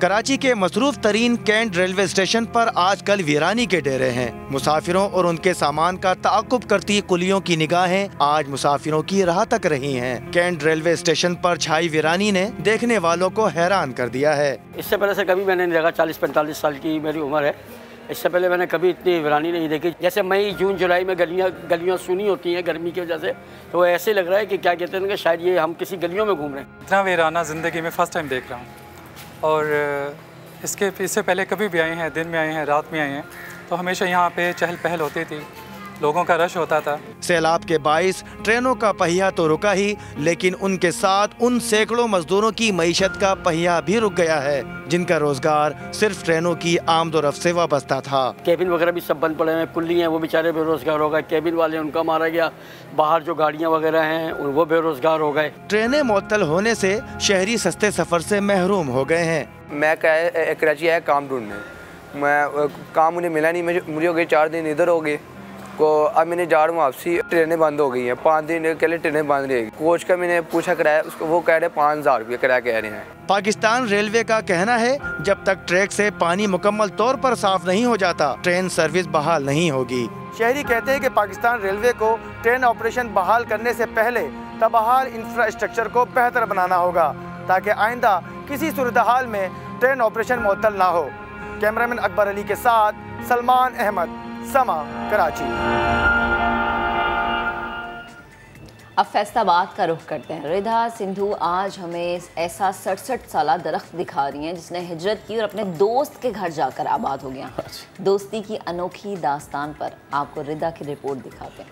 कराची के मसरूफ तरीन कैंट रेलवे स्टेशन पर आजकल वीरानी के डेरे हैं। मुसाफिरों और उनके सामान का ताक़ुब करती कुलियों की निगाहें आज मुसाफिरों की राह तक रही हैं। कैंट रेलवे स्टेशन पर छाई वीरानी ने देखने वालों को हैरान कर दिया है। इससे पहले से कभी मैंने नहीं देखा, 40-45 साल की मेरी उम्र है, इससे पहले मैंने कभी इतनी वीरानी नहीं देखी। जैसे मई, जून, जुलाई में गलियाँ सूनी होती हैं गर्मी की वजह से, तो ऐसे लग रहा है कि क्या कहते हैं कि शायद ये हम किसी गलियों में घूम रहे हैं। इतना वीराना ज़िंदगी में फ़र्स्ट टाइम देख रहा हूँ और इससे पहले कभी भी आए हैं, दिन में आए हैं, रात में आए हैं, तो हमेशा यहाँ पे चहल पहल होती थी, लोगों का रश होता था। सैलाब के बाइस ट्रेनों का पहिया तो रुका ही, लेकिन उनके साथ उन सैकड़ों मजदूरों की मईशत का पहिया भी रुक गया है, जिनका रोजगार सिर्फ ट्रेनों की आमदोरफ्त से वाबस्ता था। केबिन वगैरह भी सब बंद पड़े हैं, कुल्ली हैं वो बेचारे बेरोजगार हो गए, केबिन वाले उनका मारा गया, बाहर जो गाड़ियाँ वगैरह हैं वो बेरोजगार हो गए। ट्रेनें मुअत्तल होने से शहरी सस्ते सफर से महरूम हो गए हैं। मैं कराची आया काम ढूंढने, मैं काम मुझे मिला नहीं, मुझे हो गए 4 दिन इधर हो गए को, अब मैंने जा रहा हूँ वापसी, ट्रेनें बंद हो गई हैं, 5 दिन के लिए ट्रेनें बंद रहेगी। कोच का मैंने पूछा किराया, उसको वो कह रहे 5000 रुपये किराया कह रहे हैं। पाकिस्तान रेलवे का कहना है जब तक ट्रैक से पानी मुकम्मल तौर पर साफ नहीं हो जाता ट्रेन सर्विस बहाल नहीं होगी। शहरी कहते हैं कि पाकिस्तान रेलवे को ट्रेन ऑपरेशन बहाल करने से पहले तबाहाल इंफ्रास्ट्रक्चर को बेहतर बनाना होगा, ताकि आइंदा किसी सूरत हाल में ट्रेन ऑपरेशन मुअत्तल ना हो। कैमरामैन अकबर अली के साथ सलमान अहमद, समा, कराची। अब फैसलाबाद का रुख करते हैं। रिधा सिंधु आज हमें ऐसा 67 साला दरख्त दिखा रही हैं जिसने हिजरत की और अपने दोस्त के घर जाकर आबाद हो गया। दोस्ती की अनोखी दास्तान पर आपको रिधा की रिपोर्ट दिखाते हैं।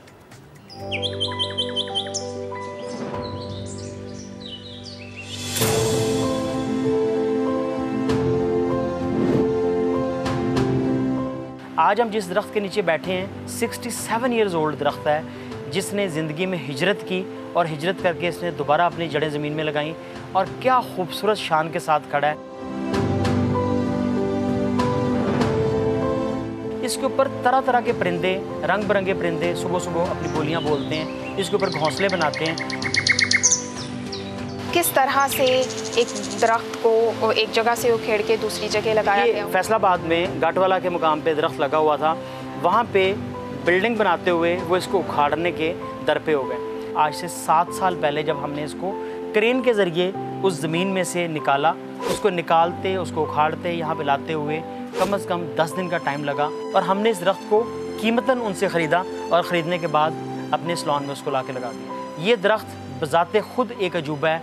आज हम जिस दरख्त के नीचे बैठे हैं 67 ईयर्स ओल्ड दरख्त है, जिसने ज़िंदगी में हिजरत की और हिजरत करके इसने दोबारा अपनी जड़ें ज़मीन में लगाईं और क्या खूबसूरत शान के साथ खड़ा है। इसके ऊपर तरह तरह के परिंदे, रंग बिरंगे परिंदे सुबह सुबह अपनी बोलियां बोलते हैं, इसके ऊपर घोंसले बनाते हैं। किस तरह से एक दरख्त को एक जगह से उखेड़ के दूसरी जगह लगाया गया? फैसलाबाद में गाटवाला के मुकाम पे दरख्त लगा हुआ था, वहाँ पे बिल्डिंग बनाते हुए वो इसको उखाड़ने के दर पे हो गए। आज से 7 साल पहले जब हमने इसको क्रेन के ज़रिए उस ज़मीन में से निकाला, उसको निकालते, उसको उखाड़ते, यहाँ पे लाते हुए कम से कम 10 दिन का टाइम लगा और हमने इस दरख्त को कीमतन उनसे ख़रीदा और ख़रीदने के बाद अपने इस लॉन में उसको ला के लगा दिया। ये दरख्त बज़ाते ख़ुद एक अजूबा है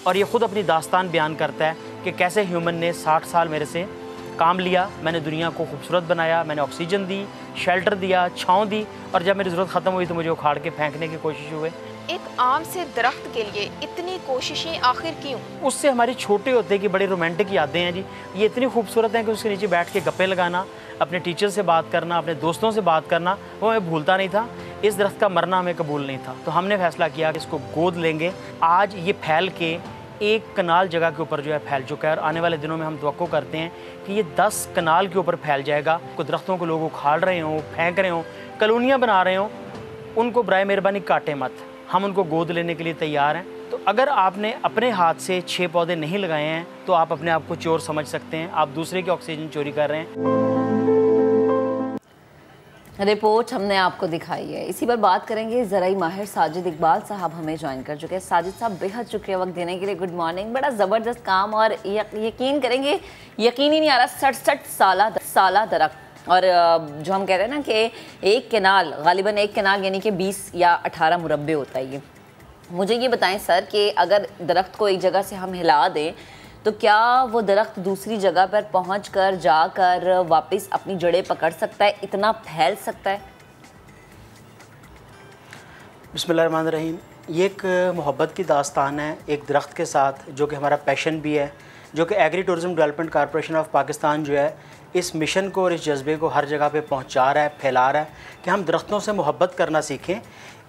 और ये ख़ुद अपनी दास्तान बयान करता है कि कैसे ह्यूमन ने 60 साल मेरे से काम लिया, मैंने दुनिया को खूबसूरत बनाया, मैंने ऑक्सीजन दी, शेल्टर दिया, छाँव दी, और जब मेरी ज़रूरत ख़त्म हुई तो मुझे उखाड़ के फेंकने की कोशिश हुए। एक आम से दरख्त के लिए इतनी कोशिशें आखिर क्यों? उससे हमारी छोटे होते की बड़ी रोमांटिक यादें हैं जी। ये इतनी खूबसूरत हैं कि उसके नीचे बैठ के गप्पे लगाना, अपने टीचर से बात करना, अपने दोस्तों से बात करना, वो मैं भूलता नहीं था। इस दरख्त का मरना हमें कबूल नहीं था, तो हमने फैसला किया कि इसको गोद लेंगे। आज ये फैल के 1 कनाल जगह के ऊपर जो है फैल चुका है, और आने वाले दिनों में हम तवक्को करते हैं कि ये 10 कनाल के ऊपर फैल जाएगा। कुछ दरख्तों को लोग उखाड़ रहे हों, फेंक रहे हों, कॉलोनियाँ बना रहे हों, उनको बराए मेहरबानी काटे मत, हम उनको गोद लेने के लिए तैयार हैं। तो अगर आपने अपने हाथ से 6 पौधे नहीं लगाए हैं तो आप अपने आप को चोर समझ सकते हैं, आप दूसरे की ऑक्सीजन चोरी कर रहे हैं। रिपोर्ट हमने आपको दिखाई है। इसी पर बात करेंगे। ज़राई माहिर साजिद इकबाल साहब हमें ज्वाइन कर चुके हैं। साजिद साहब, बेहद शुक्रिया वक्त देने के लिए। Good morning. बड़ा ज़बरदस्त काम, और यकीन करेंगे, यकीन ही नहीं आ रहा, 67 साला दरख्त। और जो हम कहते हैं ना कि एक केनाल, गालिबन एक केनाल यानी कि 20 या 18 मुरब्बे होता है ये। मुझे ये बताएं सर कि अगर दरख्त को एक जगह से हम हिला दें तो क्या वो दरख्त दूसरी जगह पर पहुंचकर जाकर वापस अपनी जड़ें पकड़ सकता है, इतना फैल सकता है? बिस्मिल्लाहिर्रहमानिर्रहीम। ये एक मोहब्बत की दास्तान है एक दरख्त के साथ, जो कि हमारा पैशन भी है, जो कि agri tourism development corporation of Pakistan जो है इस मिशन को और इस जज्बे को हर जगह पे पहुंचा रहा है, फैला रहा है कि हम दरख्तों से मोहब्बत करना सीखें।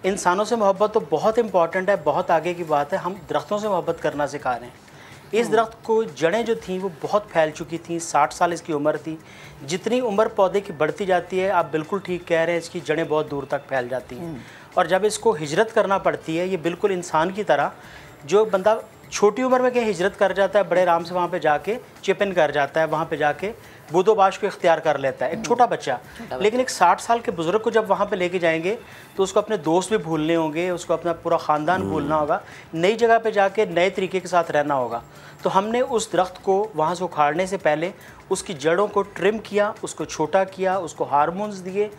इंसानों से मोहब्बत तो बहुत इंपॉर्टेंट है, बहुत आगे की बात है, हम दरख्तों से मोहब्बत करना सिखा रहे हैं। इस दरख्त को जड़ें जो थीं वो बहुत फैल चुकी थीं, 60 साल इसकी उम्र थी। जितनी उम्र पौधे की बढ़ती जाती है, आप बिल्कुल ठीक कह रहे हैं, इसकी जड़ें बहुत दूर तक फैल जाती हैं। और जब इसको हिजरत करना पड़ती है, ये बिल्कुल इंसान की तरह, जो बंदा छोटी उम्र में कहीं हिजरत कर जाता है, बड़े आराम से वहाँ पे जाके चिप इन कर जाता है, वहाँ पे जाके बूदोबाश को इख्तियार कर लेता है, एक छोटा बच्चा। लेकिन एक 60 साल के बुज़ुर्ग को जब वहाँ पे लेके जाएंगे तो उसको अपने दोस्त भी भूलने होंगे, उसको अपना पूरा ख़ानदान भूलना होगा, नई जगह पे जाके नए तरीके के साथ रहना होगा। तो हमने उस दरख्त को वहाँ से उखाड़ने से पहले उसकी जड़ों को ट्रिम किया, उसको छोटा किया, उसको हार्मोन्स दिए,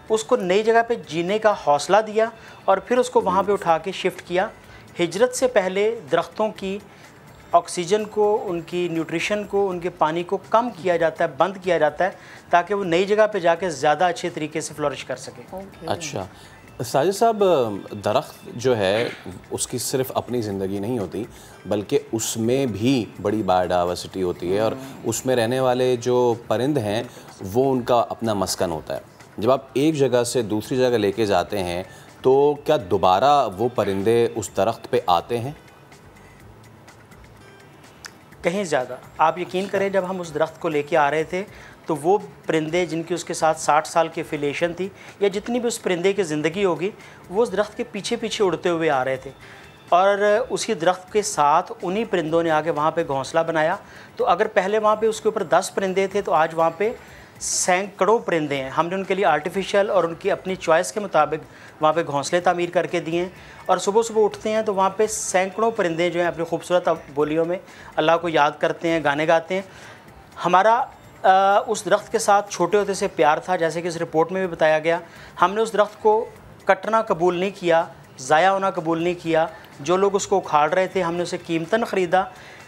उसको नई जगह पे जीने का हौसला दिया, और फिर उसको वहाँ पे उठा के शिफ्ट किया। हिजरत से पहले दरख्तों की ऑक्सीजन को, उनकी न्यूट्रिशन को, उनके पानी को कम किया जाता है, बंद किया जाता है, ताकि वो नई जगह पे जाके ज़्यादा अच्छे तरीके से फ्लोरिश कर सके। अच्छा साजिद साहब, दरख्त जो है उसकी सिर्फ अपनी ज़िंदगी नहीं होती, बल्कि उसमें भी बड़ी बायोडाइवर्सिटी होती है, और उसमें रहने वाले जो परिंद हैं वो उनका अपना मस्कन होता है। जब आप एक जगह से दूसरी जगह लेके जाते हैं तो क्या दोबारा वो परिंदे उस दरख्त पे आते हैं? कहीं ज़्यादा। आप यकीन करें, जब हम उस दरख्त को लेके आ रहे थे तो वो परिंदे जिनकी उसके साथ 60 साल की एफिलिएशन थी, या जितनी भी उस परिंदे की ज़िंदगी होगी, वो उस दरख्त के पीछे पीछे उड़ते हुए आ रहे थे, और उसी दरख्त के साथ उन्हीं परिंदों ने आके वहाँ पे घोंसला बनाया। तो अगर पहले वहाँ पे उसके ऊपर 10 परिंदे थे, तो आज वहाँ पे सैकड़ों परिंदे हैं। हमने उनके लिए आर्टिफिशियल और उनकी अपनी चॉइस के मुताबिक वहाँ पे घोंसले तामीर करके दिए हैं, और सुबह सुबह उठते हैं तो वहाँ पे सैकड़ों परिंदे जो हैं अपनी खूबसूरत बोलियों में अल्लाह को याद करते हैं, गाने गाते हैं। हमारा उस दरख्त के साथ छोटे होते से प्यार था, जैसे कि इस रिपोर्ट में भी बताया गया। हमने उस दरख्त को कटना कबूल नहीं किया, ज़ाया होना कबूल नहीं किया। जो लोग उसको उखाड़ रहे थे, हमने उसे कीमतन ख़रीदा।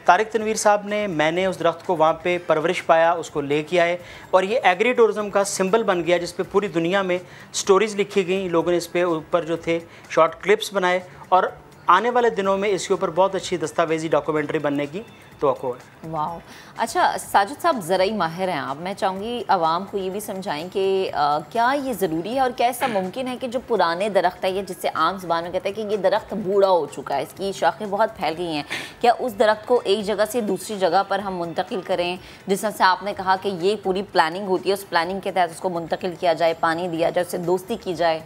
तारिक तनवीर साहब ने, मैंने उस दरख्त को वहाँ पे परवरिश पाया, उसको लेके आए, और ये एग्री टूरिज़म का सिंबल बन गया, जिस पे पूरी दुनिया में स्टोरीज़ लिखी गई। लोगों ने इस पे ऊपर जो थे शॉर्ट क्लिप्स बनाए, और आने वाले दिनों में इसके ऊपर बहुत अच्छी दस्तावेजी डॉक्यूमेंट्री बनने की तवक्को है। वाह। अच्छा साजिद साहब, ज़राई माहिर हैं आप, मैं चाहूँगी आवाम को ये भी समझाएं कि क्या ये ज़रूरी है, और क्या ऐसा मुमकिन है कि जो पुराने दरख्त है, ये जिससे आम ज़बान में कहते हैं कि ये दरख्त बूढ़ा हो चुका है, इसकी शाखें बहुत फैल गई हैं, क्या उस दरख्त को एक जगह से दूसरी जगह पर हम मुंतकिल करें? जिस तरह से आपने कहा कि ये पूरी प्लानिंग होती है, उस प्लानिंग के तहत उसको मुंतकिल किया जाए, पानी दिया जाए, उससे दोस्ती की जाए।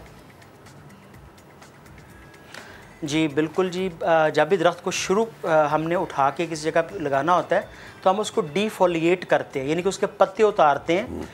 जी बिल्कुल जी। जब भी दरख्त को शुरू हमने उठा के किसी जगह पे लगाना होता है तो हम उसको डिफोलिएट करते हैं, यानी कि उसके पत्ते उतारते हैं।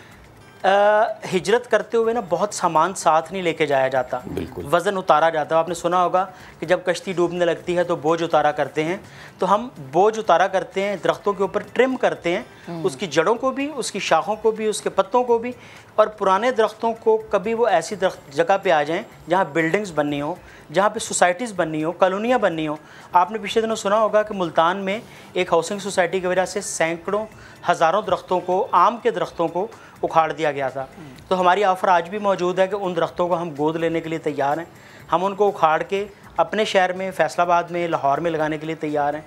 हिजरत करते हुए ना बहुत सामान साथ नहीं लेके जाया जाता, वज़न उतारा जाता है। आपने सुना होगा कि जब कश्ती डूबने लगती है तो बोझ उतारा करते हैं, तो हम बोझ उतारा करते हैं, दरख्तों के ऊपर ट्रिम करते हैं, उसकी जड़ों को भी, उसकी शाखों को भी, उसके पत्तों को भी, और पुराने दरख्तों को कभी वो ऐसी जगह पे आ जाएं जहाँ बिल्डिंग्स बननी हो, जहाँ पे सोसाइटीज़ बननी हो, कॉलोनियाँ बननी हो। आपने पिछले दिनों सुना होगा कि मुल्तान में एक हाउसिंग सोसाइटी की वजह से सैकड़ों हज़ारों दरख्तों को, आम के दरख्तों को उखाड़ दिया गया था। तो हमारी ऑफ़र आज भी मौजूद है कि उन दरख्तों को हम गोद लेने के लिए तैयार हैं। हम उनको उखाड़ के अपने शहर में, फैसलाबाद में, लाहौर में लगाने के लिए तैयार हैं,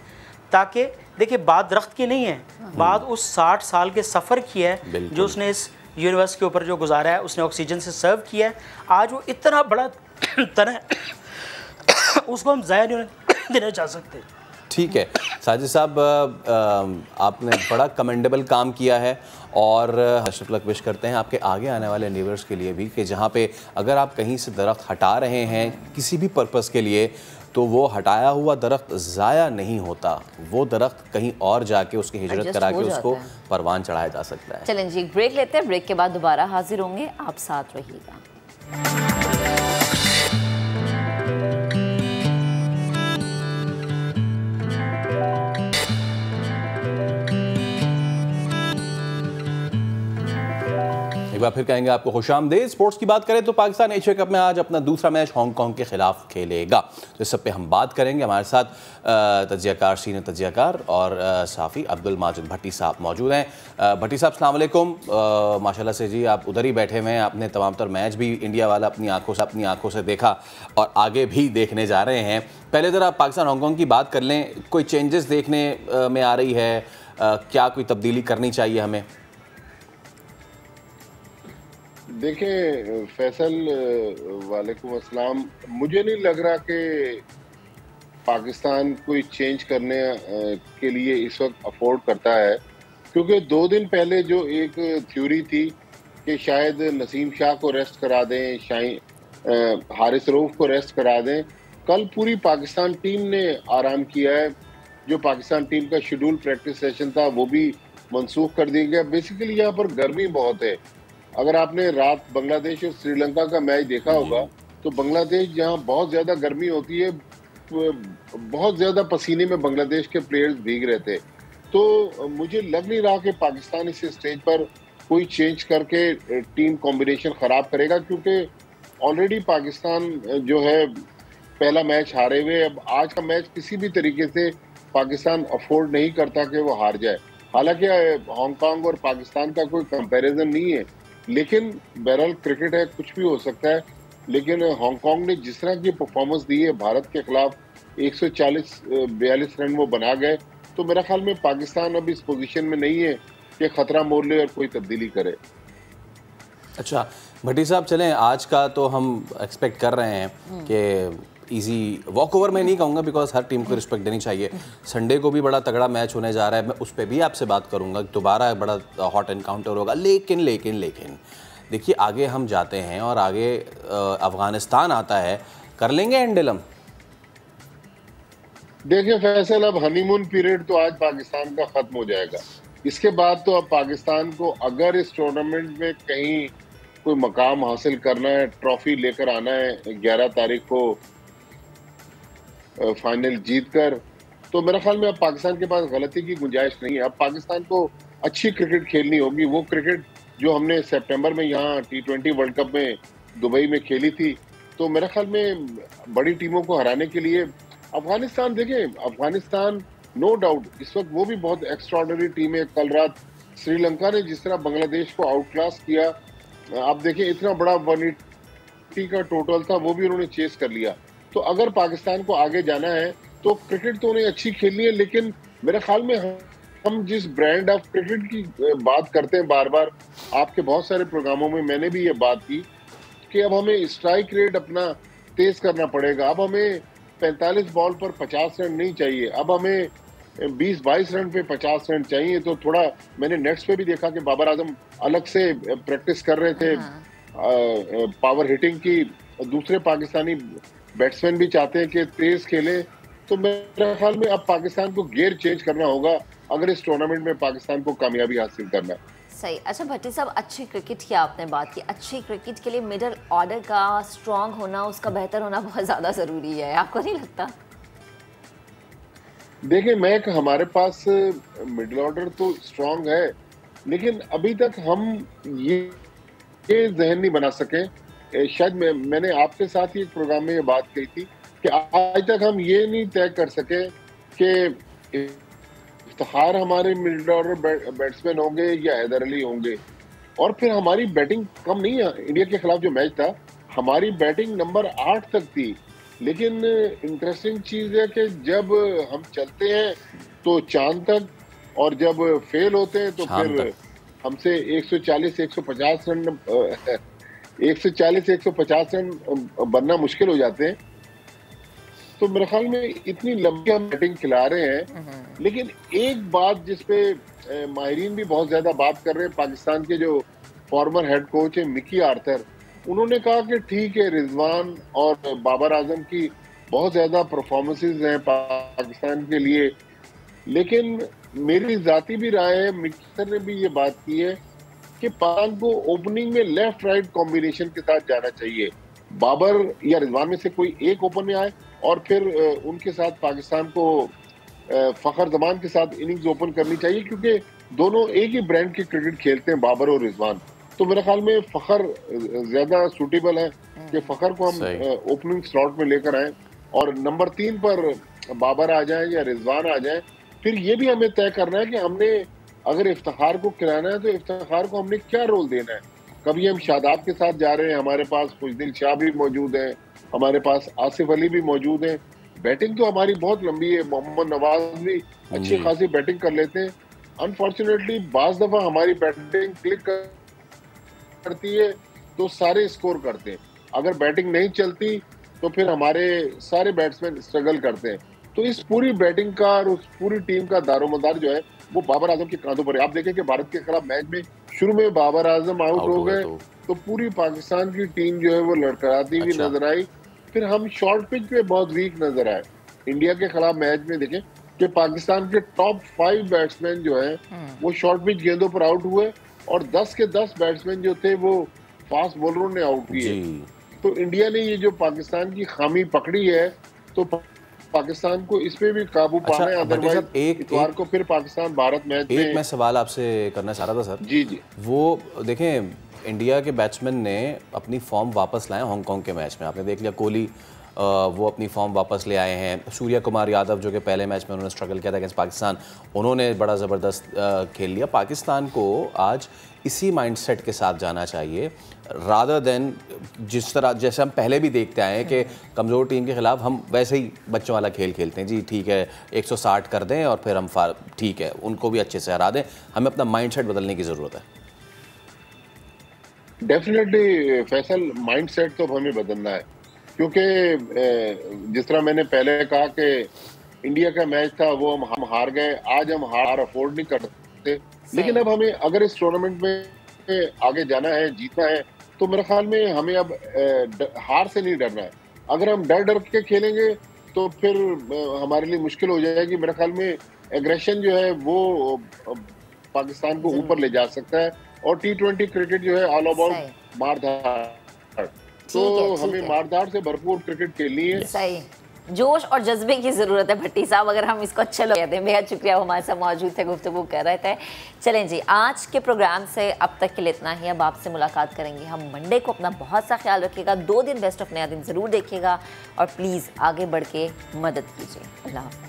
ताकि देखिए बात दरख्त की नहीं है, बात उस 60 साल के सफ़र की है जो उसने इस यूनिवर्स के ऊपर जो गुजारा है। उसने ऑक्सीजन से सर्व किया है, आज वो इतना बड़ा तन है उसको हम ज़ाया नहीं देना चाह सकते। ठीक है साजिद साहब, आपने बड़ा कमेंडेबल काम किया है और हर्षद लक विश करते हैं आपके आगे आने वाले नेबर्स के लिए भी कि जहाँ पे अगर आप कहीं से दरख्त हटा रहे हैं किसी भी पर्पज़ के लिए, तो वो हटाया हुआ दरख्त ज़ाया नहीं होता, वो दरख्त कहीं और जाके उसकी हिजरत करा के उसको परवान चढ़ाया जा सकता है। चलें जी, ब्रेक लेते हैं, ब्रेक के बाद दोबारा हाजिर होंगे, आप साथ रहिएगा। एक बार फिर कहेंगे आपको खुशामदीद। स्पोर्ट्स की बात करें तो पाकिस्तान एशिया कप में आज अपना दूसरा मैच हांगकांग के खिलाफ खेलेगा, तो इस सब पे हम बात करेंगे। हमारे साथ तज्जियाकार, सीनियर तज्जियाकार और साफ़ी अब्दुल माजिद भट्टी साहब मौजूद हैं। भट्टी साहब अस्सलाम वालेकुम। माशाल्लाह से जी आप उधर ही बैठे हुए हैं, आपने तमाम तर मैच भी इंडिया वाला अपनी आंखों से देखा और आगे भी देखने जा रहे हैं। पहले ज़रा पाकिस्तान हांगकांग की बात कर लें, कोई चेंजेस देखने में आ रही है, क्या कोई तब्दीली करनी चाहिए हमें? देखें फैसल, वालेकुम अस्सलाम, मुझे नहीं लग रहा कि पाकिस्तान कोई चेंज करने के लिए इस वक्त अफोर्ड करता है, क्योंकि 2 दिन पहले जो एक थ्योरी थी कि शायद नसीम शाह को रेस्ट करा दें, हारिस रऊफ को रेस्ट करा दें, कल पूरी पाकिस्तान टीम ने आराम किया है। जो पाकिस्तान टीम का शेड्यूल प्रैक्टिस सेशन था वो भी मनसूख कर दिया गया। बेसिकली यहाँ पर गर्मी बहुत है। अगर आपने रात बांग्लादेश और श्रीलंका का मैच देखा होगा तो बांग्लादेश जहाँ बहुत ज़्यादा गर्मी होती है, बहुत ज़्यादा पसीने में बांग्लादेश के प्लेयर्स भीग रहे थे। तो मुझे लग नहीं रहा कि पाकिस्तान इस स्टेज पर कोई चेंज करके टीम कॉम्बिनेशन ख़राब करेगा, क्योंकि ऑलरेडी पाकिस्तान जो है पहला मैच हारे हुए। अब आज का मैच किसी भी तरीके से पाकिस्तान अफोर्ड नहीं करता कि वो हार जाए। हालांकि हांगकांग और पाकिस्तान का कोई कंपैरिजन नहीं है, लेकिन बहरहाल क्रिकेट है, कुछ भी हो सकता है। लेकिन हांगकांग ने जिस तरह की परफॉर्मेंस दी है भारत के खिलाफ, 140-42 रन वो बना गए, तो मेरा ख्याल में पाकिस्तान अब इस पोजीशन में नहीं है कि खतरा मोल ले और कोई तब्दीली करे। अच्छा भट्टी साहब, चलें आज का तो हम एक्सपेक्ट कर रहे हैं कि इजी वॉक ओवर में नहीं कहूँगा, बिकॉज हर टीम को रिस्पेक्ट देनी चाहिए। संडे को भी बड़ा तगड़ा मैच होने जा रहा है, मैं उस पर भी आपसे बात करूँगा, दोबारा बड़ा हॉट एनकाउंटर होगा। लेकिन देखिए आगे हम जाते हैं और आगे अफगानिस्तान आता है, कर लेंगे हैंडल हम? देखिए फैसल, अब हनीमून पीरियड तो आज पाकिस्तान का खत्म हो जाएगा। इसके बाद तो अब पाकिस्तान को अगर इस टूर्नामेंट में कहीं कोई मकाम हासिल करना है, ट्रॉफी लेकर आना है 11 तारीख को फाइनल जीत कर, तो मेरे ख्याल में अब पाकिस्तान के पास गलती की गुंजाइश नहीं है। अब पाकिस्तान को अच्छी क्रिकेट खेलनी होगी, वो क्रिकेट जो हमने सितंबर में यहाँ T20 वर्ल्ड कप में दुबई में खेली थी। तो मेरे ख्याल में बड़ी टीमों को हराने के लिए अफगानिस्तान, देखें अफगानिस्तान नो डाउट इस वक्त वो भी बहुत एक्स्ट्राऑर्डिनरी टीम है। कल रात श्रीलंका ने जिस तरह बांग्लादेश को आउट क्लास किया, आप देखें इतना बड़ा 180 का टोटल था, वो भी उन्होंने चेस कर लिया। तो अगर पाकिस्तान को आगे जाना है तो क्रिकेट तो उन्हें अच्छी खेलनी है, लेकिन मेरे ख्याल में हम जिस ब्रांड ऑफ क्रिकेट की बात करते हैं बार बार, आपके बहुत सारे प्रोग्रामों में मैंने भी ये बात की कि अब हमें स्ट्राइक रेट अपना तेज करना पड़ेगा। अब हमें 45 बॉल पर 50 रन नहीं चाहिए, अब हमें 20-22 रन पे 50 रन चाहिए। तो थोड़ा मैंने नेट्स पे भी देखा कि बाबर आजम अलग से प्रैक्टिस कर रहे थे पावर हिटिंग की। दूसरे पाकिस्तानी बैट्समैन भी चाहते हैं कि तेज खेलें। तो मेरे ख्याल में अब पाकिस्तान को गियर चेंज करना होगा अगर इस टूर्नामेंट में पाकिस्तान को कामयाबी हासिल करना है। सही। अच्छा भट्टी साहब, अच्छी क्रिकेट की आपने बात की, अच्छी क्रिकेट के लिए मिडिल ऑर्डर का स्ट्रांग होना, उसका बेहतर होना बहुत ज़्यादा ज़रूरी है, आपको नहीं लगता? देखिए महक, हमारे पास मिडिल ऑर्डर तो स्ट्रांग है, लेकिन अभी तक हम ये ये जहन नहीं बना सके। शायद मैंने आपके साथ ही एक प्रोग्राम में ये बात कही थी कि आज तक हम ये नहीं तय कर सके कि इफ्तिखार हमारे मिडिल ऑर्डर बैट्समैन होंगे या हैदर अली होंगे। और फिर हमारी बैटिंग कम नहीं है। इंडिया के खिलाफ जो मैच था हमारी बैटिंग नंबर 8 तक थी, लेकिन इंटरेस्टिंग चीज़ है कि जब हम चलते हैं तो चांद तक, और जब फेल होते हैं तो फिर हमसे 140-150 रन बनना मुश्किल हो जाते हैं। तो मेरे ख्याल में इतनी लंबी हम बैटिंग खिला रहे हैं। लेकिन एक बात जिस पे माहिरीन भी बहुत ज्यादा बात कर रहे हैं, पाकिस्तान के जो फॉर्मर हेड कोच है मिकी आर्थर, उन्होंने कहा कि ठीक है रिजवान और बाबर आजम की बहुत ज्यादा परफॉर्मेंसेज हैं पाकिस्तान के लिए, लेकिन मेरी जाती भी राय है, मिकी सर ने भी ये बात की है कि पाकिस्तान को ओपनिंग में लेफ्ट राइट कॉम्बिनेशन के साथ जाना चाहिए। बाबर या रिजवान में से कोई एक ओपन में आए और फिर उनके साथ पाकिस्तान को फखर जमान के साथ इनिंग्स ओपन करनी चाहिए, क्योंकि दोनों एक ही ब्रांड की क्रिकेट खेलते हैं, बाबर और रिजवान। तो मेरे ख्याल में फखर ज्यादा सूटेबल है कि फखर को हम ओपनिंग स्लॉट में लेकर आए और नंबर 3 पर बाबर आ जाए या रिजवान आ जाए। फिर ये भी हमें तय करना है कि हमने अगर इफ्तिखार को खिलाना है तो इफ्तिखार को हमने क्या रोल देना है। कभी हम शादाब के साथ जा रहे हैं, हमारे पास खुशदिल शाह भी मौजूद है, हमारे पास आसिफ अली भी मौजूद है। बैटिंग तो हमारी बहुत लंबी है, मोहम्मद नवाज भी अच्छी खासी बैटिंग कर लेते हैं। अनफॉर्चुनेटली बाज दफा हमारी बैटिंग क्लिक करती है तो सारे स्कोर करते हैं, अगर बैटिंग नहीं चलती तो फिर हमारे सारे बैट्समैन स्ट्रगल करते हैं। तो इस पूरी बैटिंग का और उस पूरी टीम का दारोमदार जो है वो बाबर आजम के कांधों पर है। आप देखें कि भारत के खिलाफ मैच में शुरू में बाबर आजम आउट हो गए तो पूरी पाकिस्तान की टीम जो है वो लड़खड़ाती हुई नजर आई। फिर हम शॉर्ट पिच पे बहुत वीक नजर आए। इंडिया के खिलाफ मैच में देखें कि पाकिस्तान के टॉप 5 बैट्समैन जो है वो शॉर्ट पिच गेंदों पर आउट हुए और 10 के 10 बैट्समैन जो थे वो फास्ट बॉलरों ने आउट किए। तो इंडिया ने ये जो पाकिस्तान की खामी पकड़ी है तो पाकिस्तान को इस पे भी काबू पाना है, अदरवाइज इतवार को फिर पाकिस्तान भारत मैच में। मैं सवाल आपसे करना चाह रहा था सर। जी वो देखें इंडिया के बैट्समैन ने अपनी फॉर्म वापस लाए हांगकांग के मैच में। आपने देख लिया कोहली वो अपनी फॉर्म वापस ले आए हैं। सूर्य कुमार यादव जो कि पहले मैच में उन्होंने स्ट्रगल किया था अगेंस्ट पाकिस्तान, उन्होंने बड़ा ज़बरदस्त खेल लिया। पाकिस्तान को आज इसी माइंडसेट के साथ जाना चाहिए रादर देन जिस तरह जैसे हम पहले भी देखते आए हैं कि कमज़ोर टीम के ख़िलाफ़ हम वैसे ही बच्चों वाला खेल खेलते हैं। जी ठीक है 160 कर दें और फिर हम ठीक है उनको भी अच्छे से हरा दें। हमें अपना माइंडसेट बदलने की ज़रूरत है। डेफिनेटली फैसल, माइंडसेट तो हमें बदलना है, क्योंकि जिस तरह मैंने पहले कहा कि इंडिया का मैच था वो हम हार गए, आज हम हार अफोर्ड नहीं कर सकते। लेकिन अब हमें अगर इस टूर्नामेंट में आगे जाना है, जीतना है, तो मेरे ख्याल में हमें अब हार से नहीं डरना है। अगर हम डर डर के खेलेंगे तो फिर हमारे लिए मुश्किल हो जाएगी। मेरे ख्याल में एग्रेशन जो है वो पाकिस्तान को ऊपर ले जा सकता है और T20 क्रिकेट जो है ऑल अबाउट मारधाड़, तो हमें मारधाड़ से भरपूर क्रिकेट खेलनी है। सही जोश और जज्बे की ज़रूरत है भट्टी साहब, अगर हम इसको अच्छे लोग कहते हैं। बेहद शुक्रिया, वो हमारे साथ मौजूद थे, गुफ्तगू कर रहे थे। चलें जी, आज के प्रोग्राम से अब तक के लिए इतना ही। अब आपसे मुलाकात करेंगे हम मंडे को। अपना बहुत सा ख्याल रखिएगा। 2 दिन बेस्ट ऑफ नया दिन ज़रूर देखिएगा और प्लीज़ आगे बढ़ के मदद कीजिए। अल्लाह हाफ़िज़।